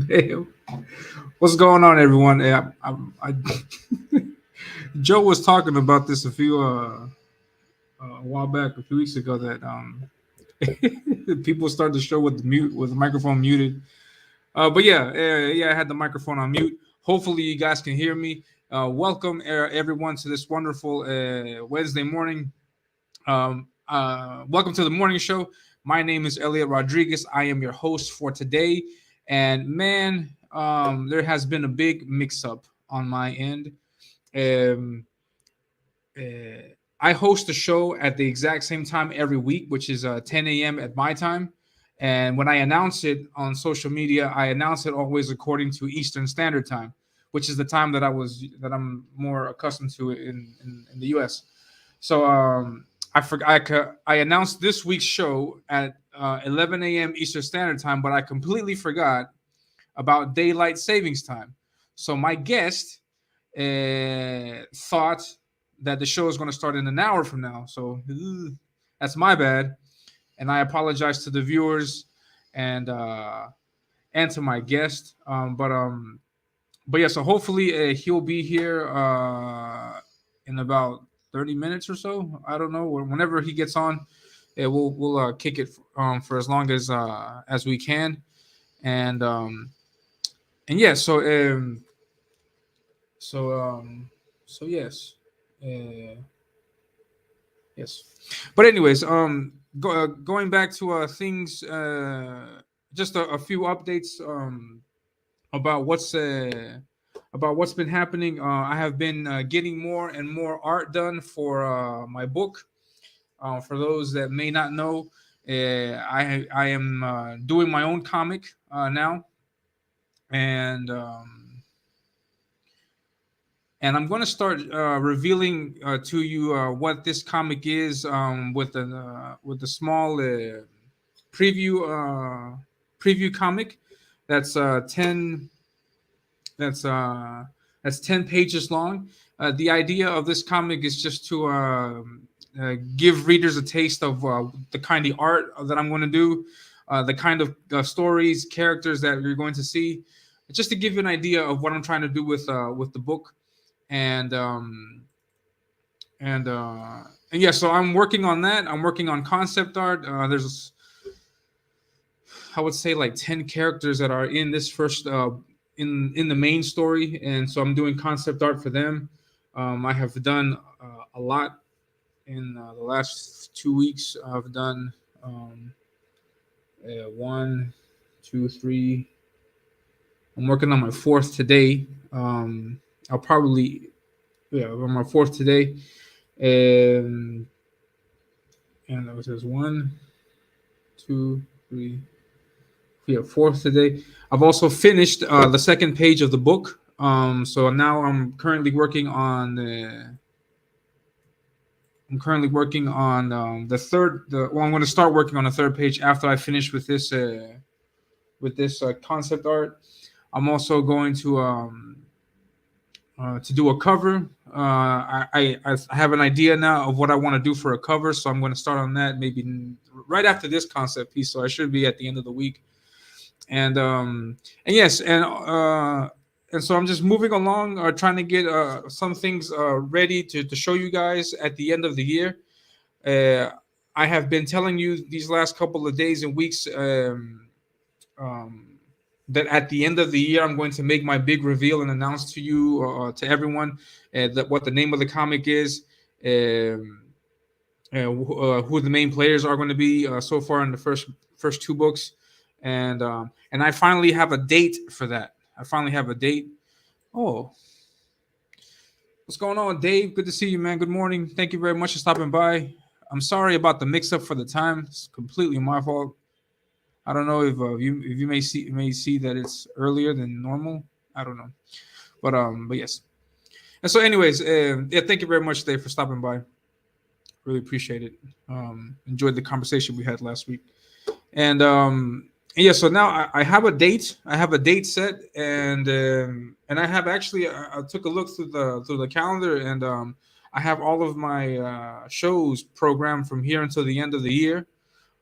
Damn. What's going on, everyone? Joe was talking about this a while back, a few weeks ago, that people start the show with the microphone muted. But yeah, I had the microphone on mute. Hopefully, you guys can hear me. Welcome everyone to this wonderful Wednesday morning. Welcome to the morning show. My name is Elliot Rodriguez. I am your host for today. And man, there has been a big mix up on my end. Um, uh, I host a show at the exact same time every week, which is 10 a.m. at my time. And when I announce it on social media, I announce it always according to Eastern Standard Time, which is the time that I'm more accustomed to in the U.S. So I announced this week's show at 11 a.m. Eastern Standard Time, but I completely forgot about daylight savings time. So my guest thought that the show is going to start in an hour from now. So that's my bad, and I apologize to the viewers and and to my guest. But yeah, so hopefully he'll be here in about 30 minutes or so. I don't know. Whenever he gets on, we'll kick it for as long as we can. And and yeah, so so yes, uh, yes. But anyways, going back to things, just a few updates about what's been happening. I have been getting more and more art done for my book. For those that may not know, I am doing my own comic now, and I'm going to start revealing to you what this comic is with a small preview preview comic that's 10 that's uh, that's 10 pages long. The idea of this comic is just to give readers a taste of the kind of art that I'm going to do, the kind of stories, characters that you're going to see, just to give you an idea of what I'm trying to do with the book. And and uh, and yeah, so I'm working on that. I'm working on concept art. There's, I would say, like 10 characters that are in this first in the main story, and so I'm doing concept art for them. I have done a lot in the last 2 weeks. I've done one, two, three. I'm working on my fourth today. I'll probably, yeah, on my fourth today, and it says one, two, three, yeah, fourth today. I've also finished the second page of the book. So now I'm currently working on the third. Well, I'm going to start working on the third page after I finish with this concept art. I'm also going to do a cover. I have an idea now of what I want to do for a cover, so I'm going to start on that maybe right after this concept piece. So I should be at the end of the week, and yes, and so I'm just moving along, trying to get some things ready to show you guys at the end of the year. Uh, I have been telling you these last couple of days and weeks um, that at the end of the year I'm going to make my big reveal and announce to you, to everyone, that what the name of the comic is, um, who the main players are going to be so far in the first two books, and I finally have a date for that. I finally have a date. Oh, what's going on, Dave? Good to see you, man. Good morning. Thank you very much for stopping by. I'm sorry about the mix-up for the time. It's completely my fault. I don't know if you may see that it's earlier than normal. I don't know, but yes. And so, anyways, yeah, thank you very much, Dave, for stopping by. Really appreciate it. Enjoyed the conversation we had last week, and yeah. So now I have a date. I have a date set, and I have actually I took a look through the calendar, and I have all of my shows programmed from here until the end of the year.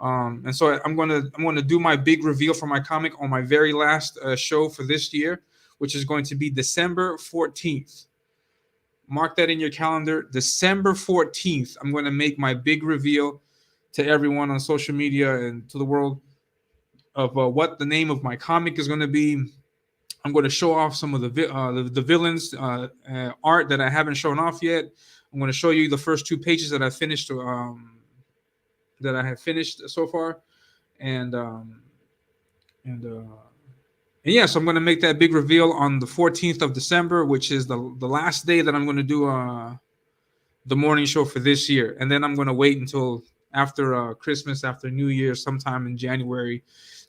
And so I'm gonna do my big reveal for my comic on my very last show for this year, which is going to be December 14th. Mark that in your calendar. December 14th, I'm going to make my big reveal to everyone on social media and to the world of what the name of my comic is going to be. I'm going to show off some of the villains art that I haven't shown off yet. I'm going to show you the first two pages that I have finished so far, and and yeah, so I'm going to make that big reveal on the 14th of December, which is the last day that I'm going to do the morning show for this year, and then I'm going to wait until after Christmas, after New Year, sometime in January,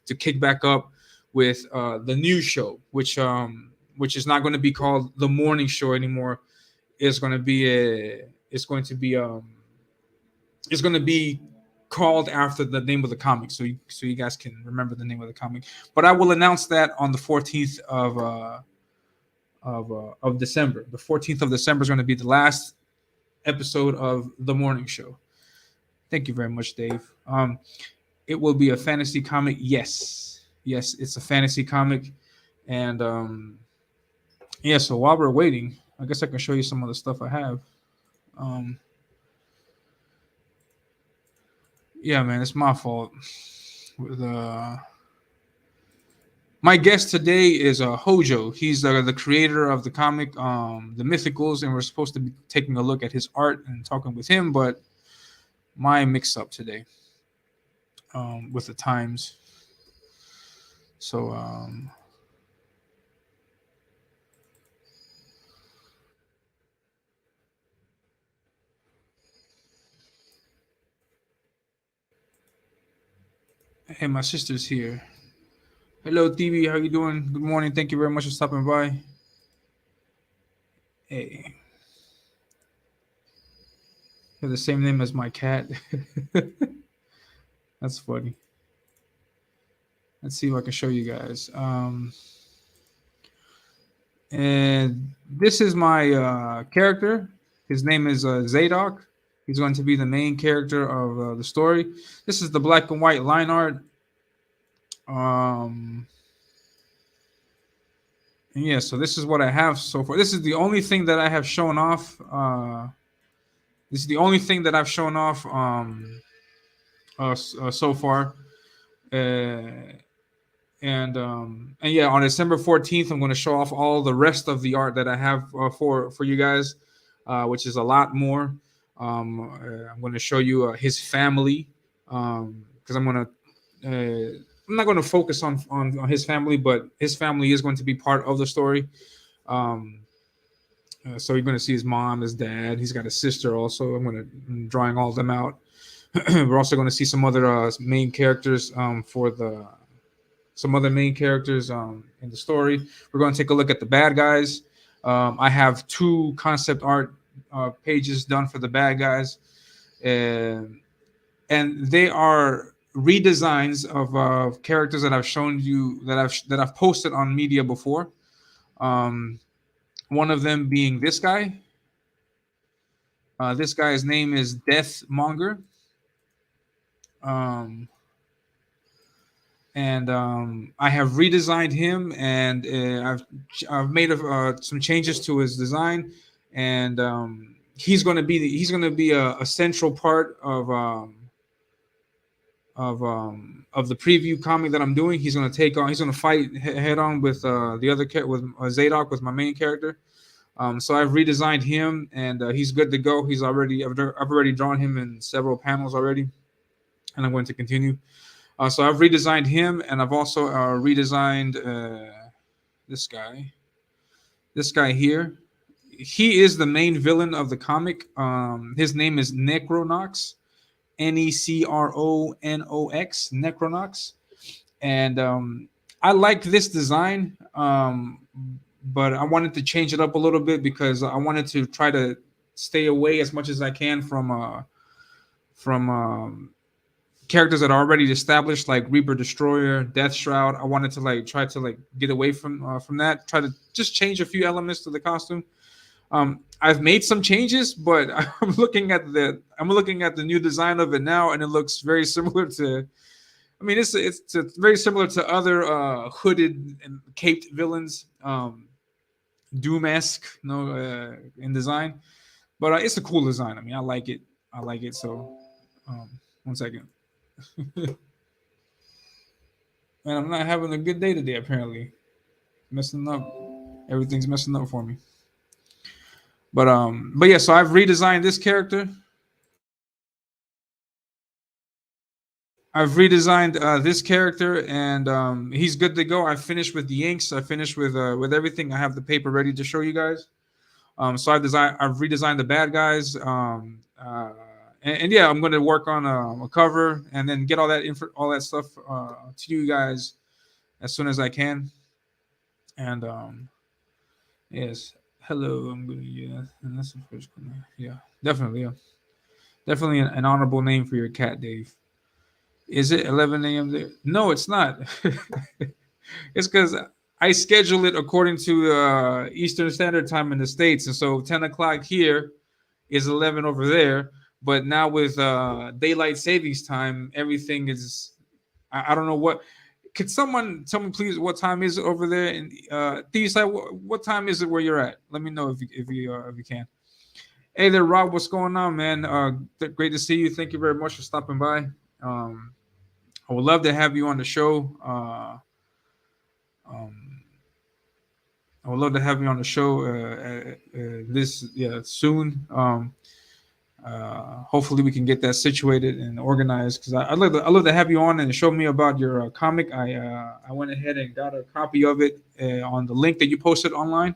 to kick back up with the new show, which is not going to be called the morning show anymore. It's going to be it's going to be called after the name of the comic, so you guys can remember the name of the comic. But I will announce that on the 14th of December. The 14th of December is going to be the last episode of the morning show. Thank you very much, Dave. It will be a fantasy comic. Yes, it's a fantasy comic, and yeah. So while we're waiting, I guess I can show you some of the stuff I have. Um, yeah, man, it's my fault. With my guest today is Hojo. He's the creator of the comic, the Mythicals, and we're supposed to be taking a look at his art and talking with him, but my mix-up today with the times. So hey, my sister's here. Hello, TV. How you doing? Good morning. Thank you very much for stopping by. Hey, you have the same name as my cat. That's funny. Let's see if I can show you guys. And this is my character. His name is Zadok. He's going to be the main character of the story. This is the black and white line art. Yeah, so this is what I have so far. This is the only thing that I have shown off. This is the only thing that I've shown off so far. And yeah, on December 14th, I'm going to show off all the rest of the art that I have for you guys, which is a lot more. I'm going to show you his family because I'm not going to focus on his family, but his family is going to be part of the story. So you're going to see his mom, his dad. He's got a sister also. I'm drawing all of them out. We're also going to see some other main characters some other main characters in the story. We're going to take a look at the bad guys. I have 2 concept art pages done for the bad guys, and they are redesigns of characters that I've shown you that I've posted on media before. One of them being this guy. This guy's name is Deathmonger. And I have redesigned him, and I've made some changes to his design, and he's going to be a central part of the preview comic that I'm doing. He's going to fight head on with the other with Zadok, with my main character. So I've redesigned him, and he's good to go. I've already drawn him in several panels already, and I'm going to continue. So I've redesigned him, and I've also redesigned this guy. This guy here. He is the main villain of the comic. His name is Necronox, Necronox, Necronox. And I like this design, but I wanted to change it up a little bit because I wanted to try to stay away as much as I can from characters that are already established, like Reaper Destroyer, Death Shroud. I wanted to try to get away from that. Try to just change a few elements to the costume. I've made some changes, but I'm looking at the new design of it now, and it looks very similar to. I mean, it's very similar to other hooded and caped villains, Doom-esque, in design. But it's a cool design. I mean, I like it. I like it. So, one second. Man, I'm not having a good day today. Apparently, messing up. Everything's messing up for me. But yeah. So I've redesigned this character. I've redesigned this character, and he's good to go. I finished with the inks. I finished with everything. I have the paper ready to show you guys. So I've redesigned the bad guys. And yeah, I'm going to work on a cover and then get all that stuff to you guys as soon as I can. And yes, hello. I'm going to and that's the first one. Yeah, definitely, yeah, definitely an honorable name for your cat, Dave. Is it 11 a.m. there? No, it's not. It's because I schedule it according to Eastern Standard Time in the States, and so 10 o'clock here is 11 over there. But now with daylight savings time, everything is. I don't know what. Could someone tell me please what time is it over there? And what time is it where you're at? Let me know if you can. Hey there, Rob. What's going on, man? Great to see you. Thank you very much for stopping by. Um, I would love to have you on the show. Um, I would love to have you on the show this soon. Hopefully, we can get that situated and organized because I'd love to have you on and show me about your comic. I went ahead and got a copy of it on the link that you posted online.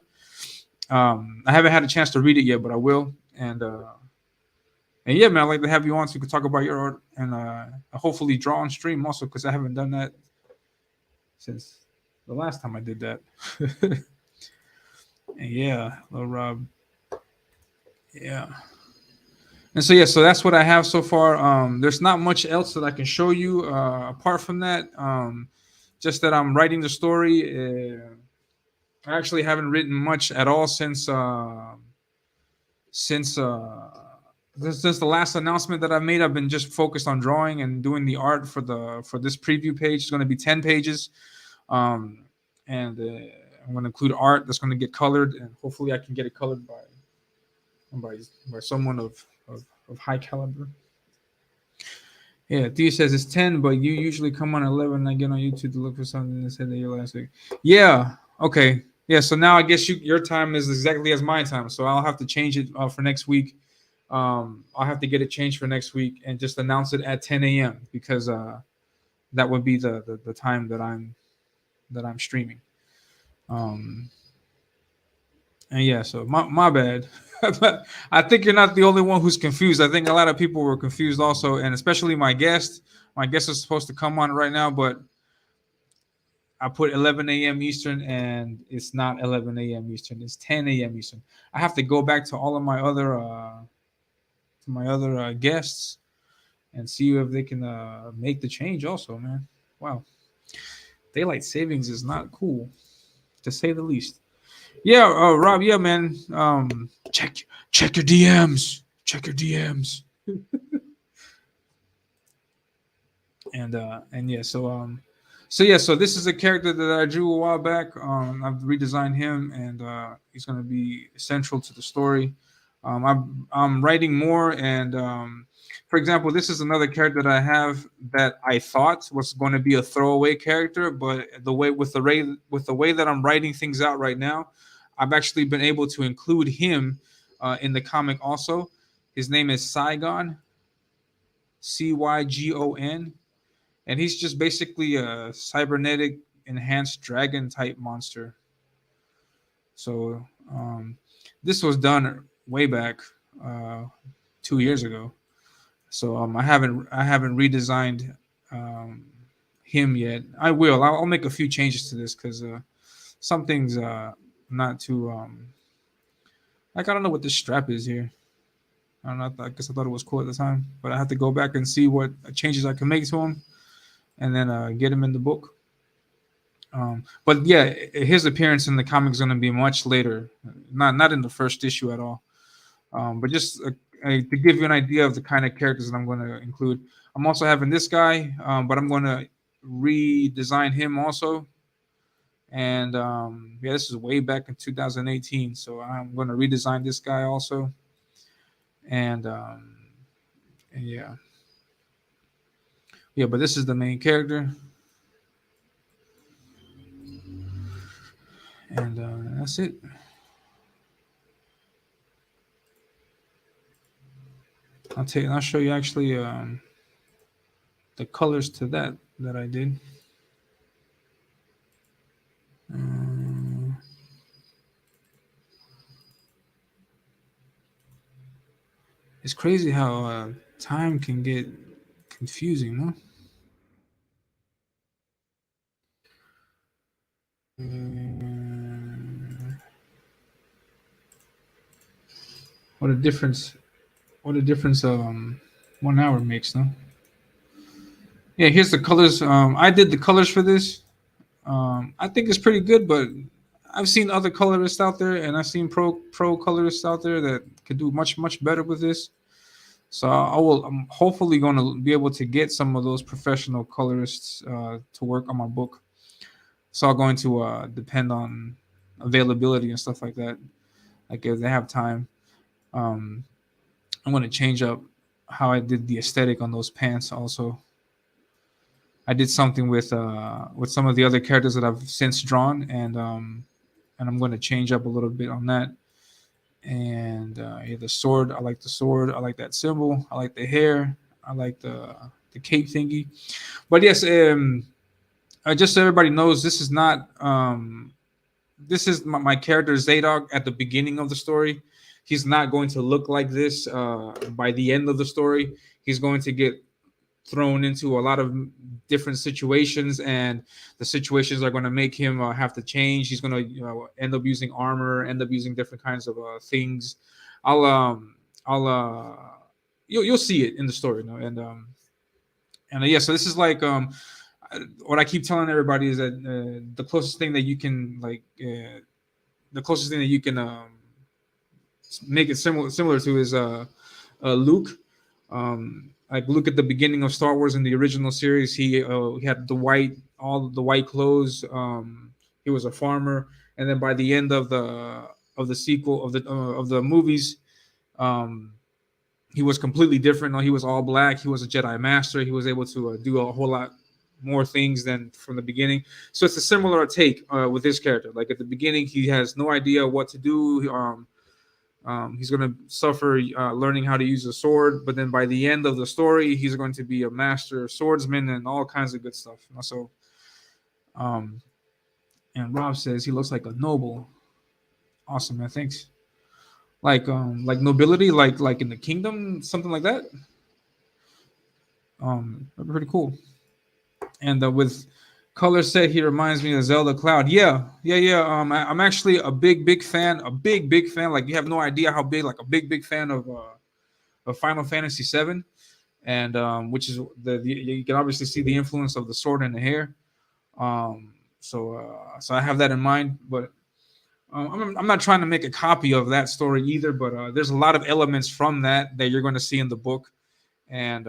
I haven't had a chance to read it yet, but I will. And yeah, man, I'd like to have you on so you can talk about your art and hopefully draw on stream also because I haven't done that since the last time I did that. And yeah, little Rob. Yeah. And so yeah, so that's what I have so far. There's not much else that I can show you apart from that. Just that I'm writing the story. I actually haven't written much at all since since the last announcement that I made. I've been just focused on drawing and doing the art for this preview page. It's going to be 10 pages, and I'm going to include art that's going to get colored, and hopefully I can get it colored by by someone of high caliber. Yeah, Theo says it's 10, but you usually come on 11. And I get on YouTube to look for something that said that you're last week. Yeah, okay. Yeah, so now I guess your time is exactly as my time, so I'll have to change it for next week. I'll have to get it changed for next week and just announce it at 10 a.m. because that would be the time that I'm streaming. Um, and yeah, so my bad. I think you're not the only one who's confused. I think a lot of people were confused also, and especially my guest. My guest is supposed to come on right now, but I put 11 a.m. Eastern, and it's not 11 a.m. Eastern. It's 10 a.m. Eastern. I have to go back to all of my other guests and see if they can make the change. Also, man, wow, daylight savings is not cool, to say the least. Yeah, Rob. Yeah, man. Check your DMs. Check your DMs. And yeah, so this is a character that I drew a while back. I've redesigned him, and he's going to be central to the story. I'm writing more, and for example, this is another character that I have that I thought was going to be a throwaway character, but with the way that I'm writing things out right now, I've actually been able to include him in the comic also. His name is Saigon, Cygon, and he's just basically a cybernetic enhanced dragon type monster. So this was done way back uh, 2 years ago. So I haven't redesigned um, him yet. I will. I'll make a few changes to this because some things not too like I don't know what this strap is here. I don't know. I guess I thought it was cool at the time, but I have to go back and see what changes I can make to him, and then get him in the book. But yeah, his appearance in the comic is going to be much later, not in the first issue at all. But just to give you an idea of the kind of characters that I'm going to include, I'm also having this guy, but I'm going to redesign him also. And yeah, this is way back in 2018, so I'm going to redesign this guy also. And yeah, yeah, but this is the main character, and that's it. I'll show you actually the colors to that I did. Uh, it's crazy how time can get confusing, no? What a difference! What a difference! 1 hour makes, no? Yeah, here's the colors. I did the colors for this. I think it's pretty good, but I've seen other colorists out there, and I've seen pro colorists out there that could do much better with this. So I will. I'm hopefully going to be able to get some of those professional colorists to work on my book. It's all going to depend on availability and stuff like that. Like if they have time, um, I'm going to change up how I did the aesthetic on those pants. Also, I did something with some of the other characters that I've since drawn, and I'm going to change up a little bit on that. And yeah, the sword. I like the sword. I like that symbol. I like the hair. I like the cape thingy. But yes, just so everybody knows, this is not this is my character Zadok at the beginning of the story. He's not going to look like this by the end of the story. He's going to get thrown into a lot of different situations, and the situations are going to make him have to change. He's going to end up using armor, end up using different kinds of things. I'll I'll you'll see it in the story, you know? And yeah, so this is like what I keep telling everybody is that the closest thing that you can the closest thing that you can make it similar to is Luke. Like look at the beginning of Star Wars in the original series. He had all the white clothes. He was a farmer, and then by the end of the sequel of the movies, um, he was completely different. No, he was all black. He was a Jedi Master. He was able to do a whole lot more things than from the beginning. So it's a similar take with this character. Like at the beginning, he has no idea what to do. He's going to suffer learning how to use a sword, but then by the end of the story, he's going to be a master swordsman and all kinds of good stuff. So, um, and Rob says he looks like a noble. Awesome, man. Thanks. Like nobility, like in the kingdom, something like that. That'd be pretty cool. And with color set, he reminds me of Zelda Cloud. Yeah. I'm actually a big fan, big fan. Like you have no idea how big, like a big fan of Final Fantasy VII, and which is you can obviously see the influence of the sword and the hair. So I have that in mind, but I'm not trying to make a copy of that story either. But there's a lot of elements from that you're going to see in the book, and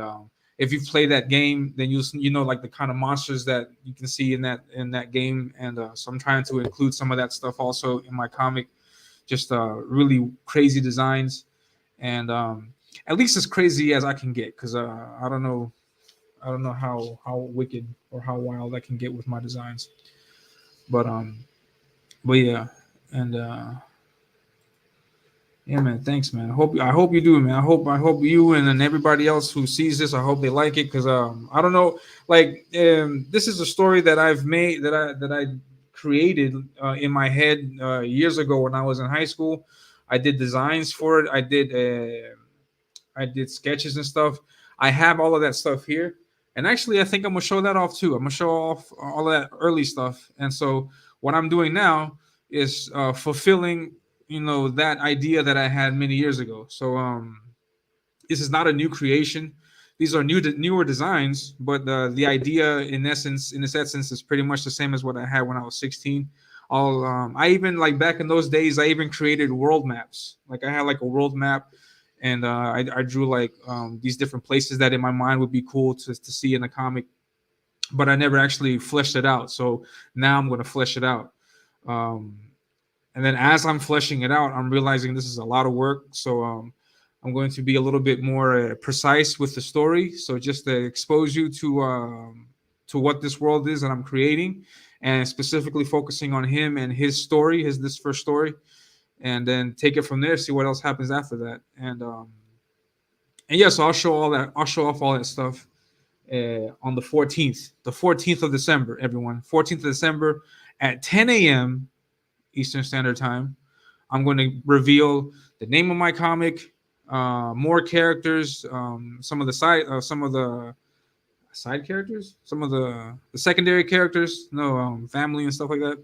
if you play that game, then you know like the kind of monsters that you can see in that game, and so I'm trying to include some of that stuff also in my comic, just really crazy designs, and at least as crazy as I can get, because I don't know how wicked or how wild I can get with my designs, but yeah, and yeah, man. Thanks, man. I hope you do, man. I hope you and then everybody else who sees this, I hope they like it, because I don't know, like this is a story that I've made that I created in my head years ago when I was in high school. I did designs for it. I did sketches and stuff. I have all of that stuff here, and actually, I think I'm gonna show that off too. I'm gonna show off all of that early stuff, and so what I'm doing now is fulfilling, that idea that I had many years ago. So this is not a new creation. These are newer designs, but the idea in this essence is pretty much the same as what I had when I was 16. I even like back in those days, I even created world maps. Like I had like a world map, and I drew like these different places that in my mind would be cool to see in the comic, but I never actually fleshed it out. So now I'm going to flesh it out. Um, and then as I'm fleshing it out, I'm realizing this is a lot of work. So I'm going to be a little bit more precise with the story. So just to expose you to what this world is that I'm creating, and specifically focusing on him and his story, his this first story, and then take it from there. See what else happens after that. And yeah, so I'll show all that. I'll show off all that stuff on the 14th of December, everyone. 14th of December at 10 a.m. Eastern Standard Time. I'm going to reveal the name of my comic, more characters, some of the side characters, some of the secondary characters, no family and stuff like that,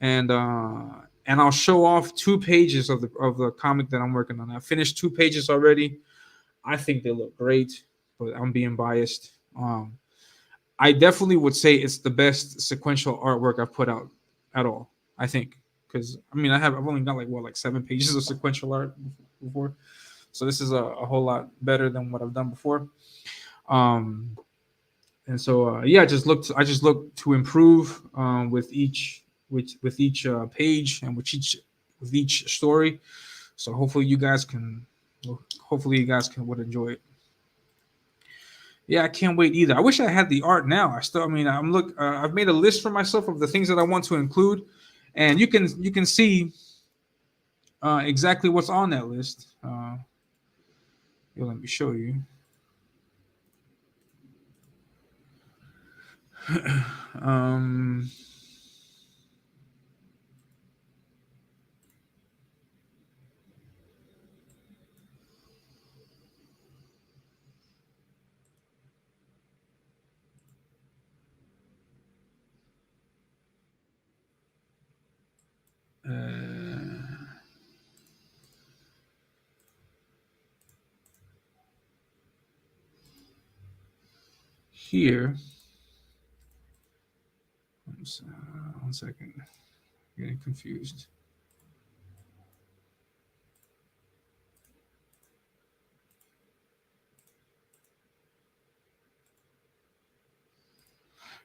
and I'll show off 2 pages of the comic that I'm working on. I finished 2 pages already. I think they look great, but I'm being biased. I definitely would say it's the best sequential artwork I've put out at all. I think because I mean I've only got like 7 pages of sequential art before, so this is a whole lot better than what I've done before. Um, and so yeah, I just look to improve with each page and with each story. So hopefully you guys can would enjoy it. Yeah, I can't wait either. I wish I had the art now. I mean, I've made a list for myself of the things that I want to include, and you can see exactly what's on that list. Here, let me show you. um, uh, Here, one second, I'm getting confused.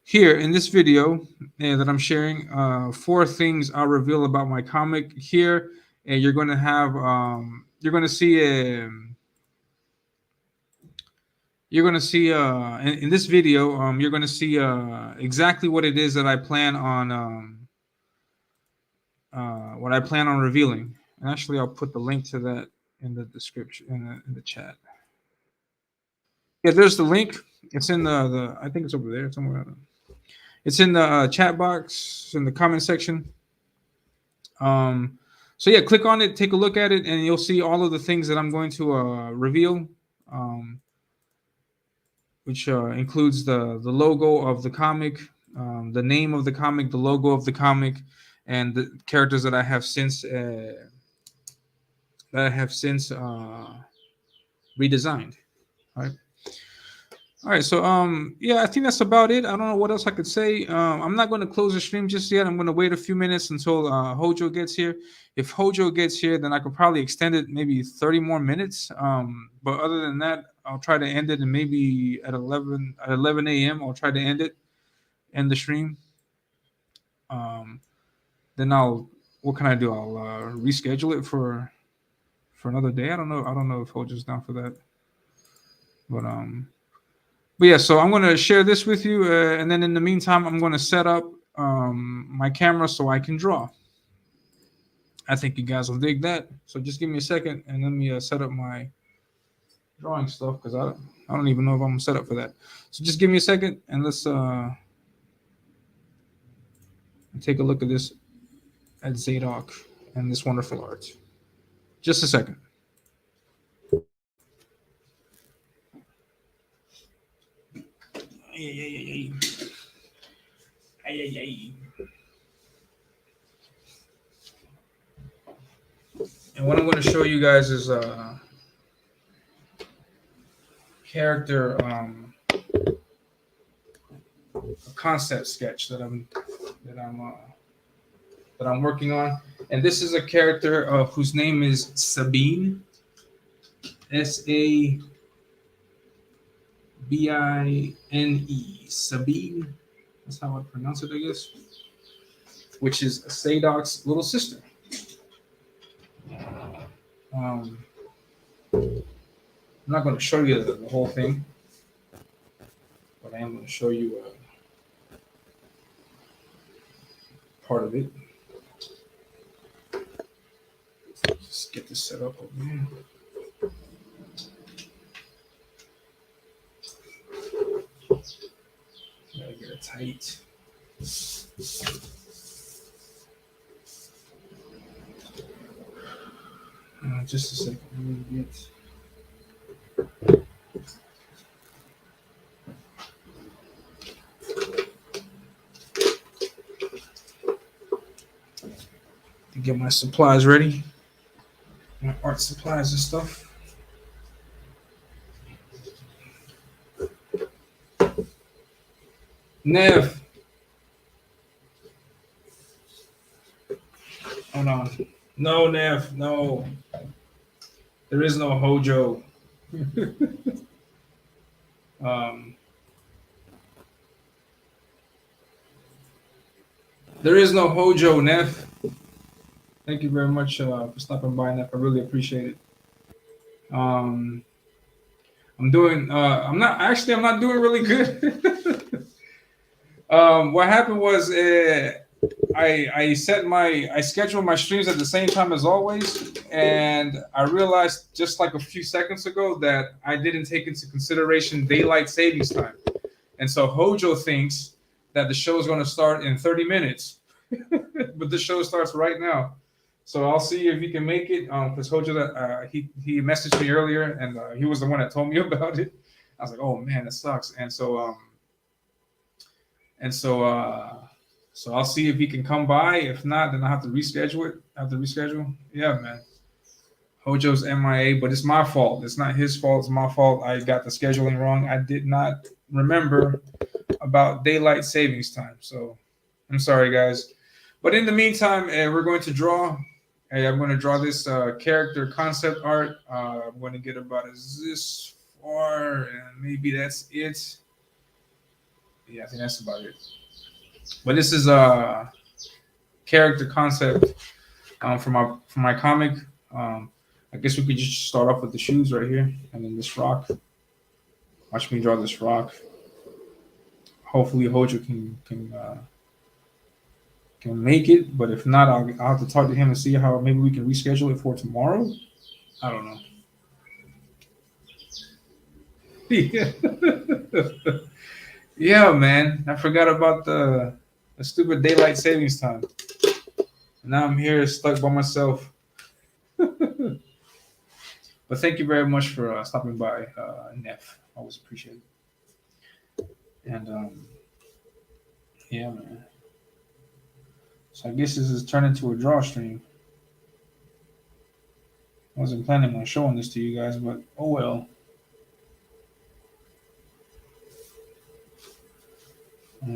Here in this video that I'm sharing, 4 things I'll reveal about my comic here, and you're going to have you're going to see a you're going to see in this video you're going to see exactly what it is that I plan on what I plan on revealing. And actually, I'll put the link to that in the description in the chat. Yeah, there's the link. It's in the I think it's over there somewhere. It's in the chat box in the comment section. Um, so yeah, click on it, take a look at it, and you'll see all of the things that I'm going to reveal, um, which includes the logo of the comic, the name of the comic, the logo of the comic, and the characters that I have since redesigned. All right. All right, so yeah, I think that's about it. I don't know what else I could say. I'm not going to close the stream just yet. I'm going to wait a few minutes until Hojo gets here. If Hojo gets here, then I could probably extend it maybe 30 more minutes. But other than that, I'll try to end it, and maybe at 11 a.m. I'll try to end the stream. Um, then what can I do? I'll reschedule it for another day. I don't know. I don't know if Hojo's down for that, but But yeah, so I'm going to share this with you, and then in the meantime, I'm going to set up my camera so I can draw. I think you guys will dig that. So just give me a second, and let me set up my drawing stuff because I don't even know if I'm set up for that. So just give me a second, and let's take a look at this at Zadok and this wonderful art. Just a second. And what I'm going to show you guys is a character, a concept sketch that I'm that I'm working on, and this is a character whose name is Sabine, Sabine, Sabine. That's how I pronounce it, I guess. Which is Sadoc's little sister. Um, I'm not going to show you the whole thing, but I am going to show you part of it. Just get this set up over here. Gotta get it tight. Just a second. Let me get. To get my supplies ready, my art supplies and stuff. Nev, hold on. No, Nev, no. There is no Hojo. um, there is no Hojo, Nev. Thank you very much for stopping by, Nev. I really appreciate it. I'm doing. I'm not actually. I'm not doing really good. What happened was I scheduled my streams at the same time as always, and I realized just like a few seconds ago that I didn't take into consideration daylight savings time, and so Hojo thinks that the show is going to start in 30 minutes, but the show starts right now. So I'll see if he can make it. Because Hojo, he messaged me earlier, and he was the one that told me about it. I was like, oh man, that sucks. So I'll see if he can come by. If not, then I have to reschedule it. I have to reschedule. Yeah, man. Hojo's MIA, but it's my fault. It's not his fault. It's my fault. I got the scheduling wrong. I did not remember about daylight savings time. So I'm sorry, guys. But in the meantime, we're going to draw. I'm going to draw this character concept art. I'm going to get about this far, and maybe that's it. Yeah, I think that's about it. But this is a character concept for my comic. I guess we could just start off with the shoes right here, and then this rock. Watch me draw this rock. Hopefully, Hojo can make it, but if not, I'll have to talk to him and see how maybe we can reschedule it for tomorrow. I don't know. Yeah, yeah, man. I forgot about the stupid daylight savings time. Now I'm here stuck by myself. But thank you very much for stopping by, Neff. Always appreciate it. And yeah, man. So I guess this is turned into a draw stream. I wasn't planning on showing this to you guys, but oh well. I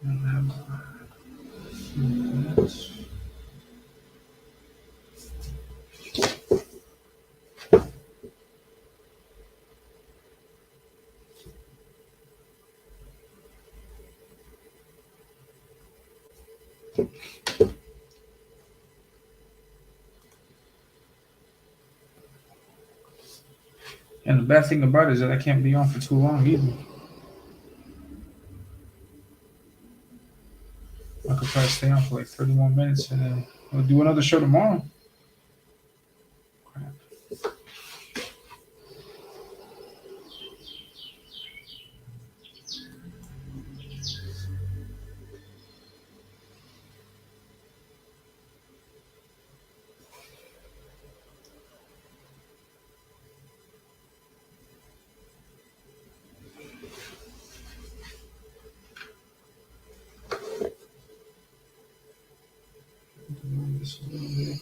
don't have a few minutes. And the bad thing about it is that I can't be on for too long either. I could try to stay on for like 30 more minutes and then we'll do another show tomorrow. Crap. This a little bit.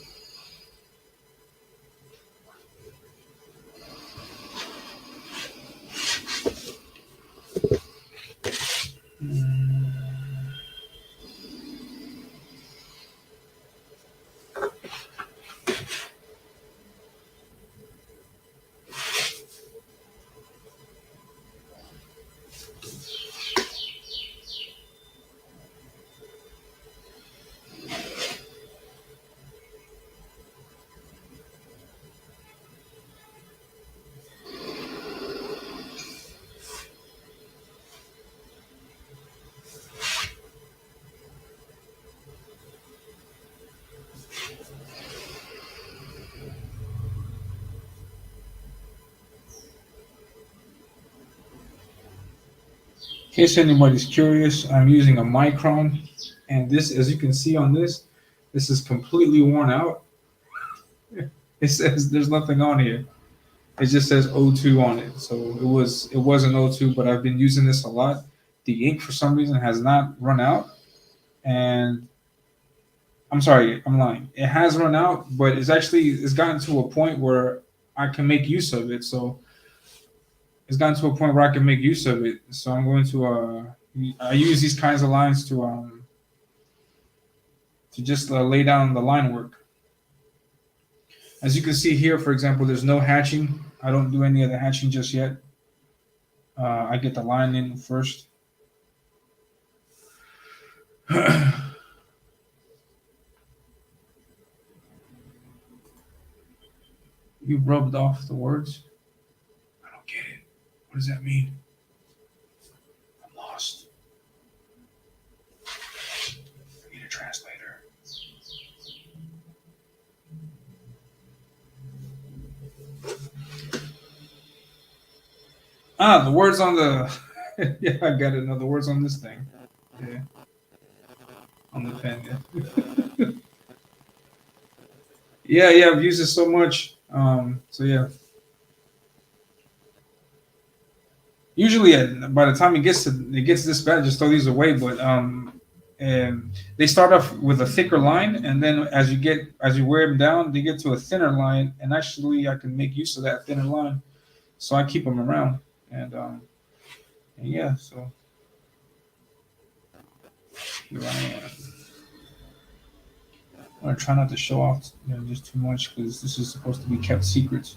case anybody's curious, I'm using a micron, and this, as you can see on this is completely worn out. It says there's nothing on here. It just says O2 on it. So it was an O2, but I've been using this a lot. The ink for some reason has not run out, and I'm sorry, I'm lying. It has run out, but it's gotten to a point where I can make use of it. So it's gotten to a point where I can make use of it. So I'm going to I use these kinds of lines to just lay down the line work. As you can see here, for example, there's no hatching. I don't do any of the hatching just yet. I get the line in first. You rubbed off the words? I don't get it. What does that mean? I'm lost. I need a translator. Ah, the words on the. Yeah, I got it. No, the words on this thing. Yeah. On the pen, yeah. Yeah, I've used it so much. So yeah. Usually, by the time it gets this bad, just throw these away. But and they start off with a thicker line, and then as you wear them down, they get to a thinner line. And actually, I can make use of that thinner line, so I keep them around. And yeah, so here I am. I'm gonna try not to show off, just too much because this is supposed to be kept secret.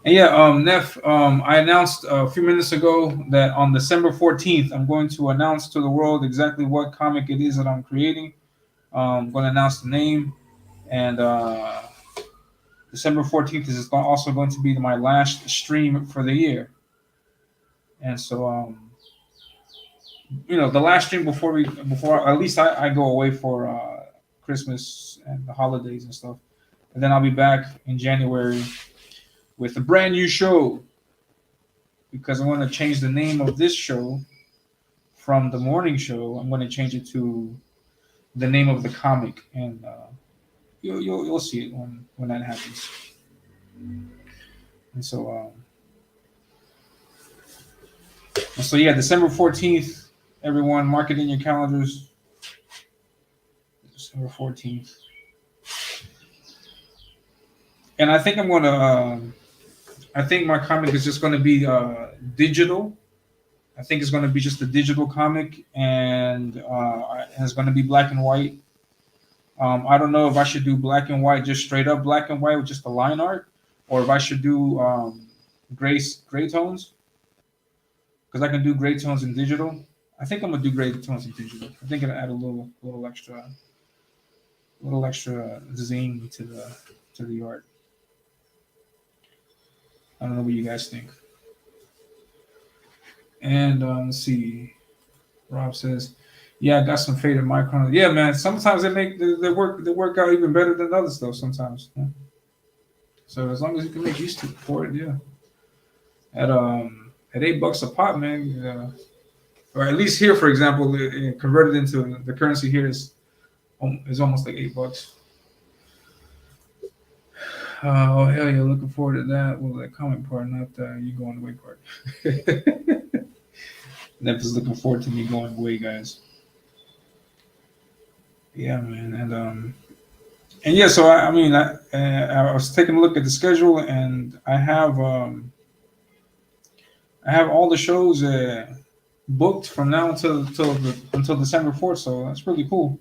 And yeah, Neff, I announced a few minutes ago that on December 14th, I'm going to announce to the world exactly what comic it is that I'm creating. I'm going to announce the name, and December 14th is also going to be my last stream for the year. And so, the last stream before at least I go away for Christmas and the holidays and stuff, and then I'll be back in January with a brand new show because I want to change the name of this show from the morning show. I'm going to change it to the name of the comic, and you'll see it when that happens. And so yeah, December 14th, everyone, mark it in your calendars. December 14th, and I think I'm going to. I think my comic is just going to be digital. I think it's going to be just a digital comic, and it's going to be black and white. I don't know if I should do black and white, just straight up black and white with just the line art, or if I should do gray tones, because I can do gray tones in digital. I think I'm gonna do gray tones in digital. I think it'll add a little extra zing to the art. I don't know what you guys think. And let's see. Rob says, "Yeah, I got some faded microns. Yeah, man. Sometimes they work out even better than other stuff. Sometimes. Yeah. So as long as you can make use for it, yeah. At $8 a pop, man. Or at least here, for example, converted into the currency here is almost like $8. Oh hell, you're looking forward to that. Well, that comment part, not you going away part. Neff is looking forward to me going away, guys. Yeah, man, and yeah. So I was taking a look at the schedule, and I have all the shows booked from now until December 4th. So that's really cool.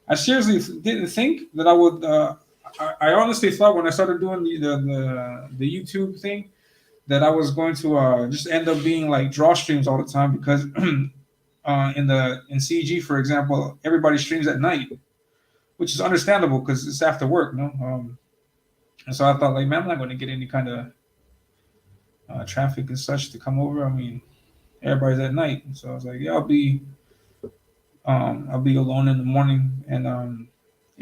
I seriously didn't think that I would. I honestly thought when I started doing the YouTube thing that I was going to just end up being like draw streams all the time because in CG, for example, everybody streams at night, which is understandable because it's after work, no. And so I thought, like, man, I'm not going to get any kind of traffic and such to come over. I mean, everybody's at night, so I was like, yeah, I'll be alone in the morning, and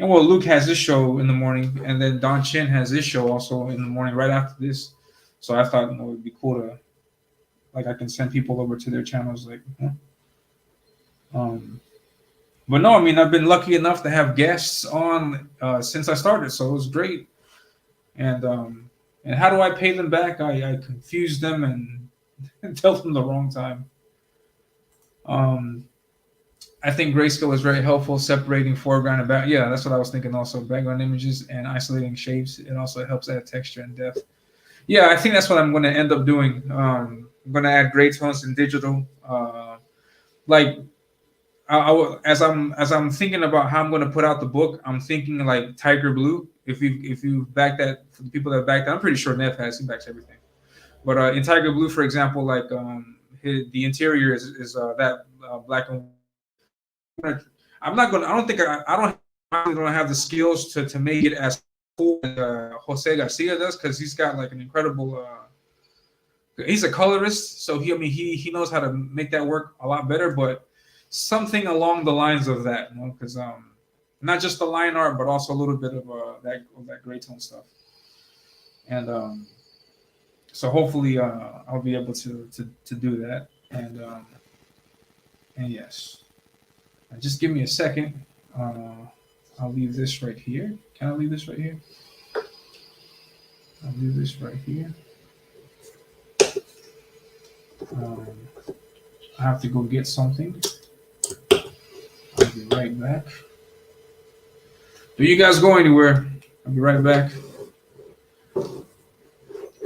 well, Luke has this show in the morning, and then Don Chin has this show also in the morning right after this. So I thought, it'd be cool like I can send people over to their channels. Like, um, but no, I mean I've been lucky enough to have guests on since I started, so it was great. And how do I pay them back? I confuse them and tell them the wrong time. Um, I think grayscale is very helpful separating foreground and back. Yeah, that's what I was thinking. Also, background images and isolating shapes. It also helps add texture and depth. Yeah, I think that's what I'm going to end up doing. I'm going to add gray tones in digital. Like as I'm thinking about how I'm going to put out the book, I'm thinking like tiger blue. If you back that for the people that back that, I'm pretty sure Neff has. He backs everything. But in tiger blue, for example, like the interior is that black and I'm not gonna. I don't think I don't have the skills to make it as cool as Jose Garcia does because he's got like an incredible. He's a colorist, so he knows how to make that work a lot better. But something along the lines of that, because not just the line art, but also a little bit of that gray tone stuff. And so hopefully I'll be able to do that. And yes. Just give me a second. I'll leave this right here. Can I leave this right here? I'll leave this right here. Um, I have to go get something. I'll be right back. Do you guys go anywhere? I'll be right back.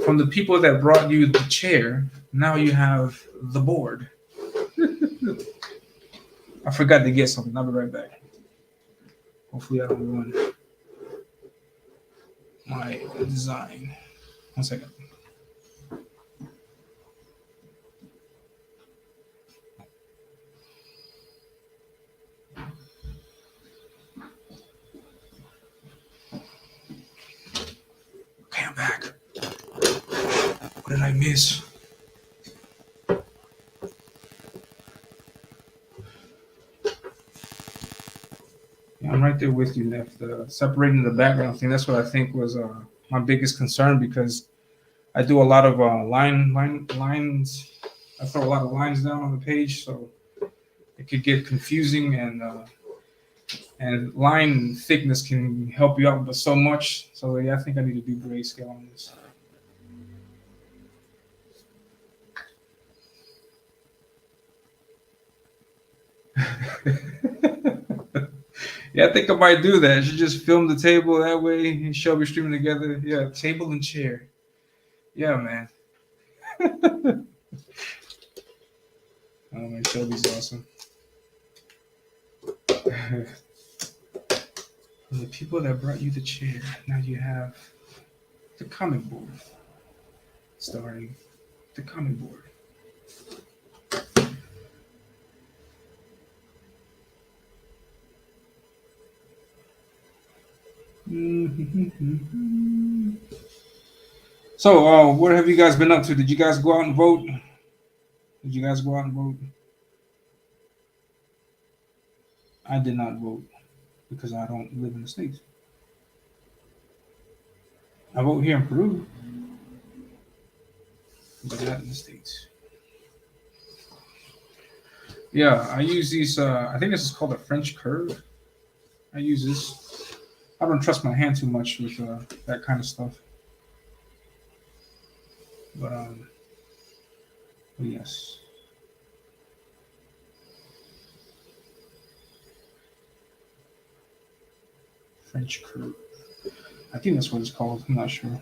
From the people that brought you the chair, now you have the board. I forgot to get something. I'll be right back. Hopefully I don't ruin my design. 1 second. Okay, I'm back. What did I miss? Yeah, I'm right there with you, Neff. The separating the background thing, that's what I think was my biggest concern because I do a lot of lines. I throw a lot of lines down on the page, so it could get confusing and line thickness can help you out, but so much. So yeah, I think I need to do grayscale on this. Yeah, I think I might do that. I should just film the table that way and show we streaming together. Yeah, table and chair. Yeah, man. Oh man, Shelby's awesome. From the people that brought you the chair, now you have the comic board. Starting the comic board. So, what have you guys been up to? Did you guys go out and vote? Did you guys go out and vote? I did not vote because I don't live in the States. I vote here in Peru, but not in the States. Yeah, I use these. I think this is called a French curve. I use this. I don't trust my hand too much with that kind of stuff. But yes. French curve. I think that's what it's called. I'm not sure.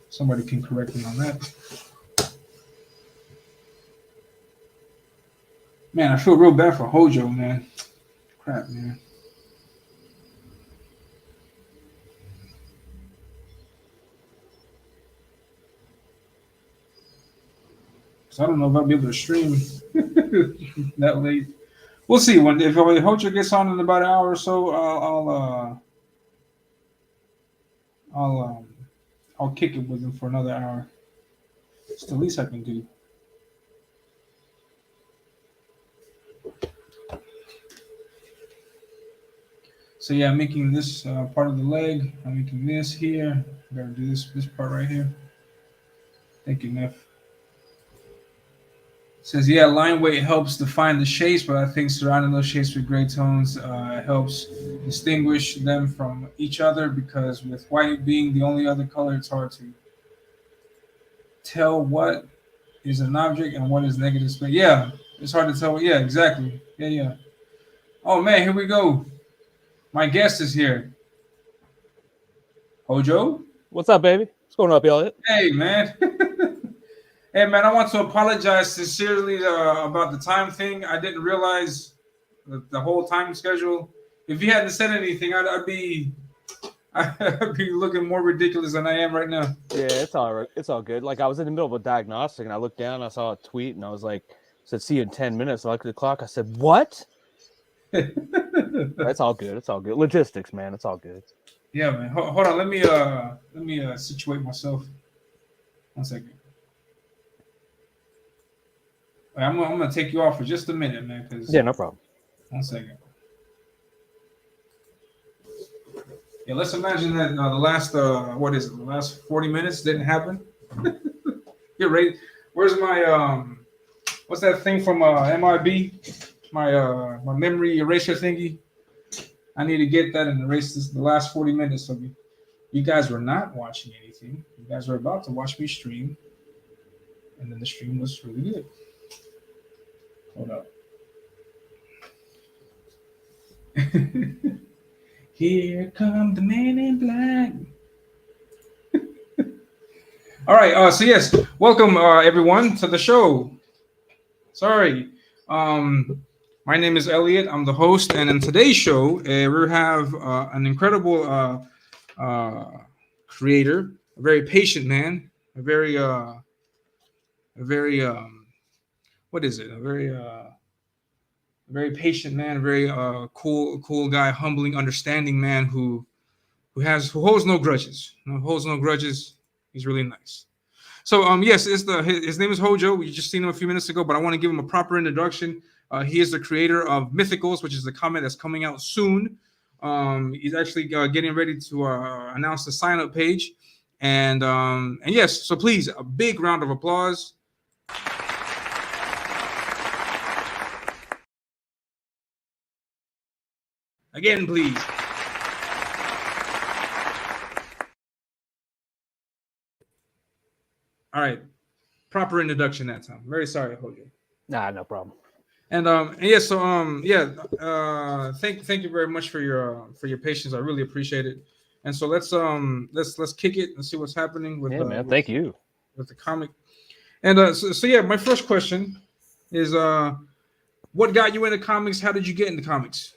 Somebody can correct me on that. Man, I feel real bad for Hojo, man. Crap, man. So I don't know if I'll be able to stream that late. We'll see. When if Hojo gets on in about an hour or so, I'll I'll kick it with him for another hour. It's the least I can do. So yeah, I'm making this part of the leg. I'm making this here. I gotta do this part right here. Thank you, Neff. Says, yeah, line weight helps define the shapes, but I think surrounding those shapes with gray tones helps distinguish them from each other because with white being the only other color, it's hard to tell what is an object and what is negative space. Yeah, it's hard to tell. Yeah, exactly. Yeah, yeah. Oh, man, here we go. My guest is here. Hojo? What's up, baby? What's going up, Elliot? Hey, man. Hey, man, I want to apologize sincerely about the time thing. I didn't realize the whole time schedule. If you hadn't said anything, I'd be I'd be looking more ridiculous than I am right now. Yeah, it's all right. It's all good. Like I was in the middle of a diagnostic, and I looked down, and I saw a tweet, and I was like, "Said see you in 10 minutes." I looked at the clock. I said, "What?" It's all good. It's all good. Logistics, man. It's all good. Yeah, man. Hold on. Let me situate myself. 1 second. I'm gonna take you off for just a minute, man. Cause Yeah, no problem. 1 second. Yeah, let's imagine that the last what is it? The last 40 minutes didn't happen. Get ready. Where's my what's that thing from MIB? My memory eraser thingy. I need to get that and erase the last 40 minutes of you. You guys were not watching anything. You guys were about to watch me stream, and then the stream was really good. Hold up. Here come the man in black. All right. So yes, welcome everyone to the show. Sorry. My name is Elliot. I'm the host, and in today's show, we have an incredible creator, a very patient man, a very what is it? A very patient man, a very cool guy, humbling, understanding man who holds no grudges. Holds no grudges. He's really nice. So yes, his name is Hojo. We just seen him a few minutes ago, but I want to give him a proper introduction. He is the creator of Mythicals, which is the comic that's coming out soon. He's actually getting ready to announce the sign-up page, and yes, so please a big round of applause. Again, please. All right, proper introduction that time. Very sorry, Hojo. Nah, no problem. And yeah, so thank you very much for your patience. I really appreciate it. And so let's kick it and see what's happening with Yeah, man. Thank you. with the comic. And so yeah, my first question is what got you into comics? How did you get into comics?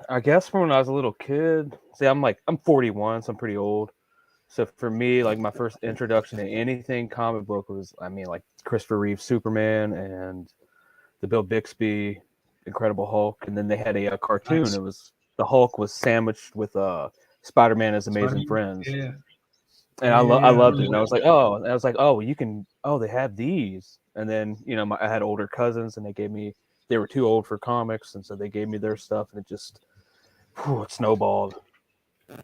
I guess from when I was a little kid. See, I'm 41, so I'm pretty old. So for me, like my first introduction to anything comic book was, like Christopher Reeve Superman and the Bill Bixby Incredible Hulk, and then they had a cartoon. Nice. It was the Hulk was sandwiched with Spider-Man as Amazing Friends, Yeah. and I loved it. And I was like, oh, you can, oh, they have these. And then I had older cousins, and they were too old for comics, and so they gave me their stuff, and it snowballed.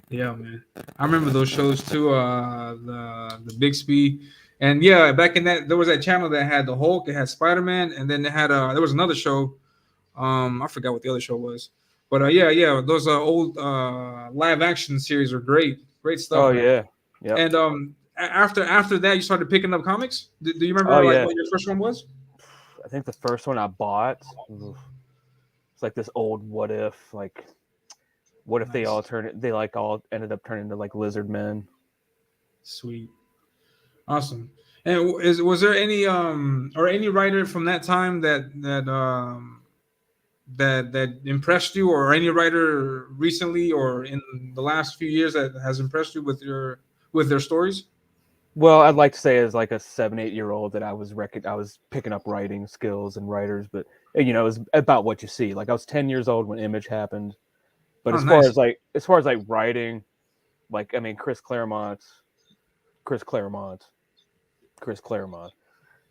Yeah, man. I remember those shows too. The Bixby, and yeah, back in that there was that channel that had the Hulk, it had Spider Man, and then they had there was another show. I forgot what the other show was, but yeah, those old live action series are great, great stuff, Oh man. yeah, yeah. And after that, you started picking up comics. Do you Oh remember like yeah. what your first one was? I think the first one I bought, it's like this old what if they Nice, all ended up turning into like lizard men. sweet, awesome. And was there any or any writer from that time that impressed you, or any writer recently or in the last few years that has impressed you with their stories? Well, I'd like to say as like a 7, 8 year old that I was picking up writing skills and writers, but it was about what you see. Like I was 10 years old when Image happened, but Oh, nice. as far as like writing, like Chris Claremont,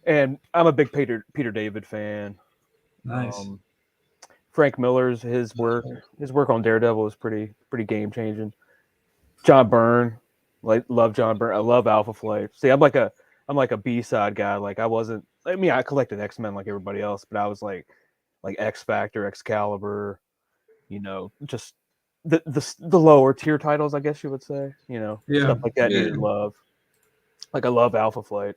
and I'm a big Peter David fan. Nice. Frank Miller's his work on Daredevil was pretty game changing. John Byrne, like love John Byrne. I love Alpha Flight. See, I'm like a B-side guy. Like I wasn't. I mean, I collected X-Men like everybody else, but I was like X Factor, Excalibur. Just the lower tier titles, I guess you would say. Yeah, Stuff like that yeah, needed love. Like I love Alpha Flight.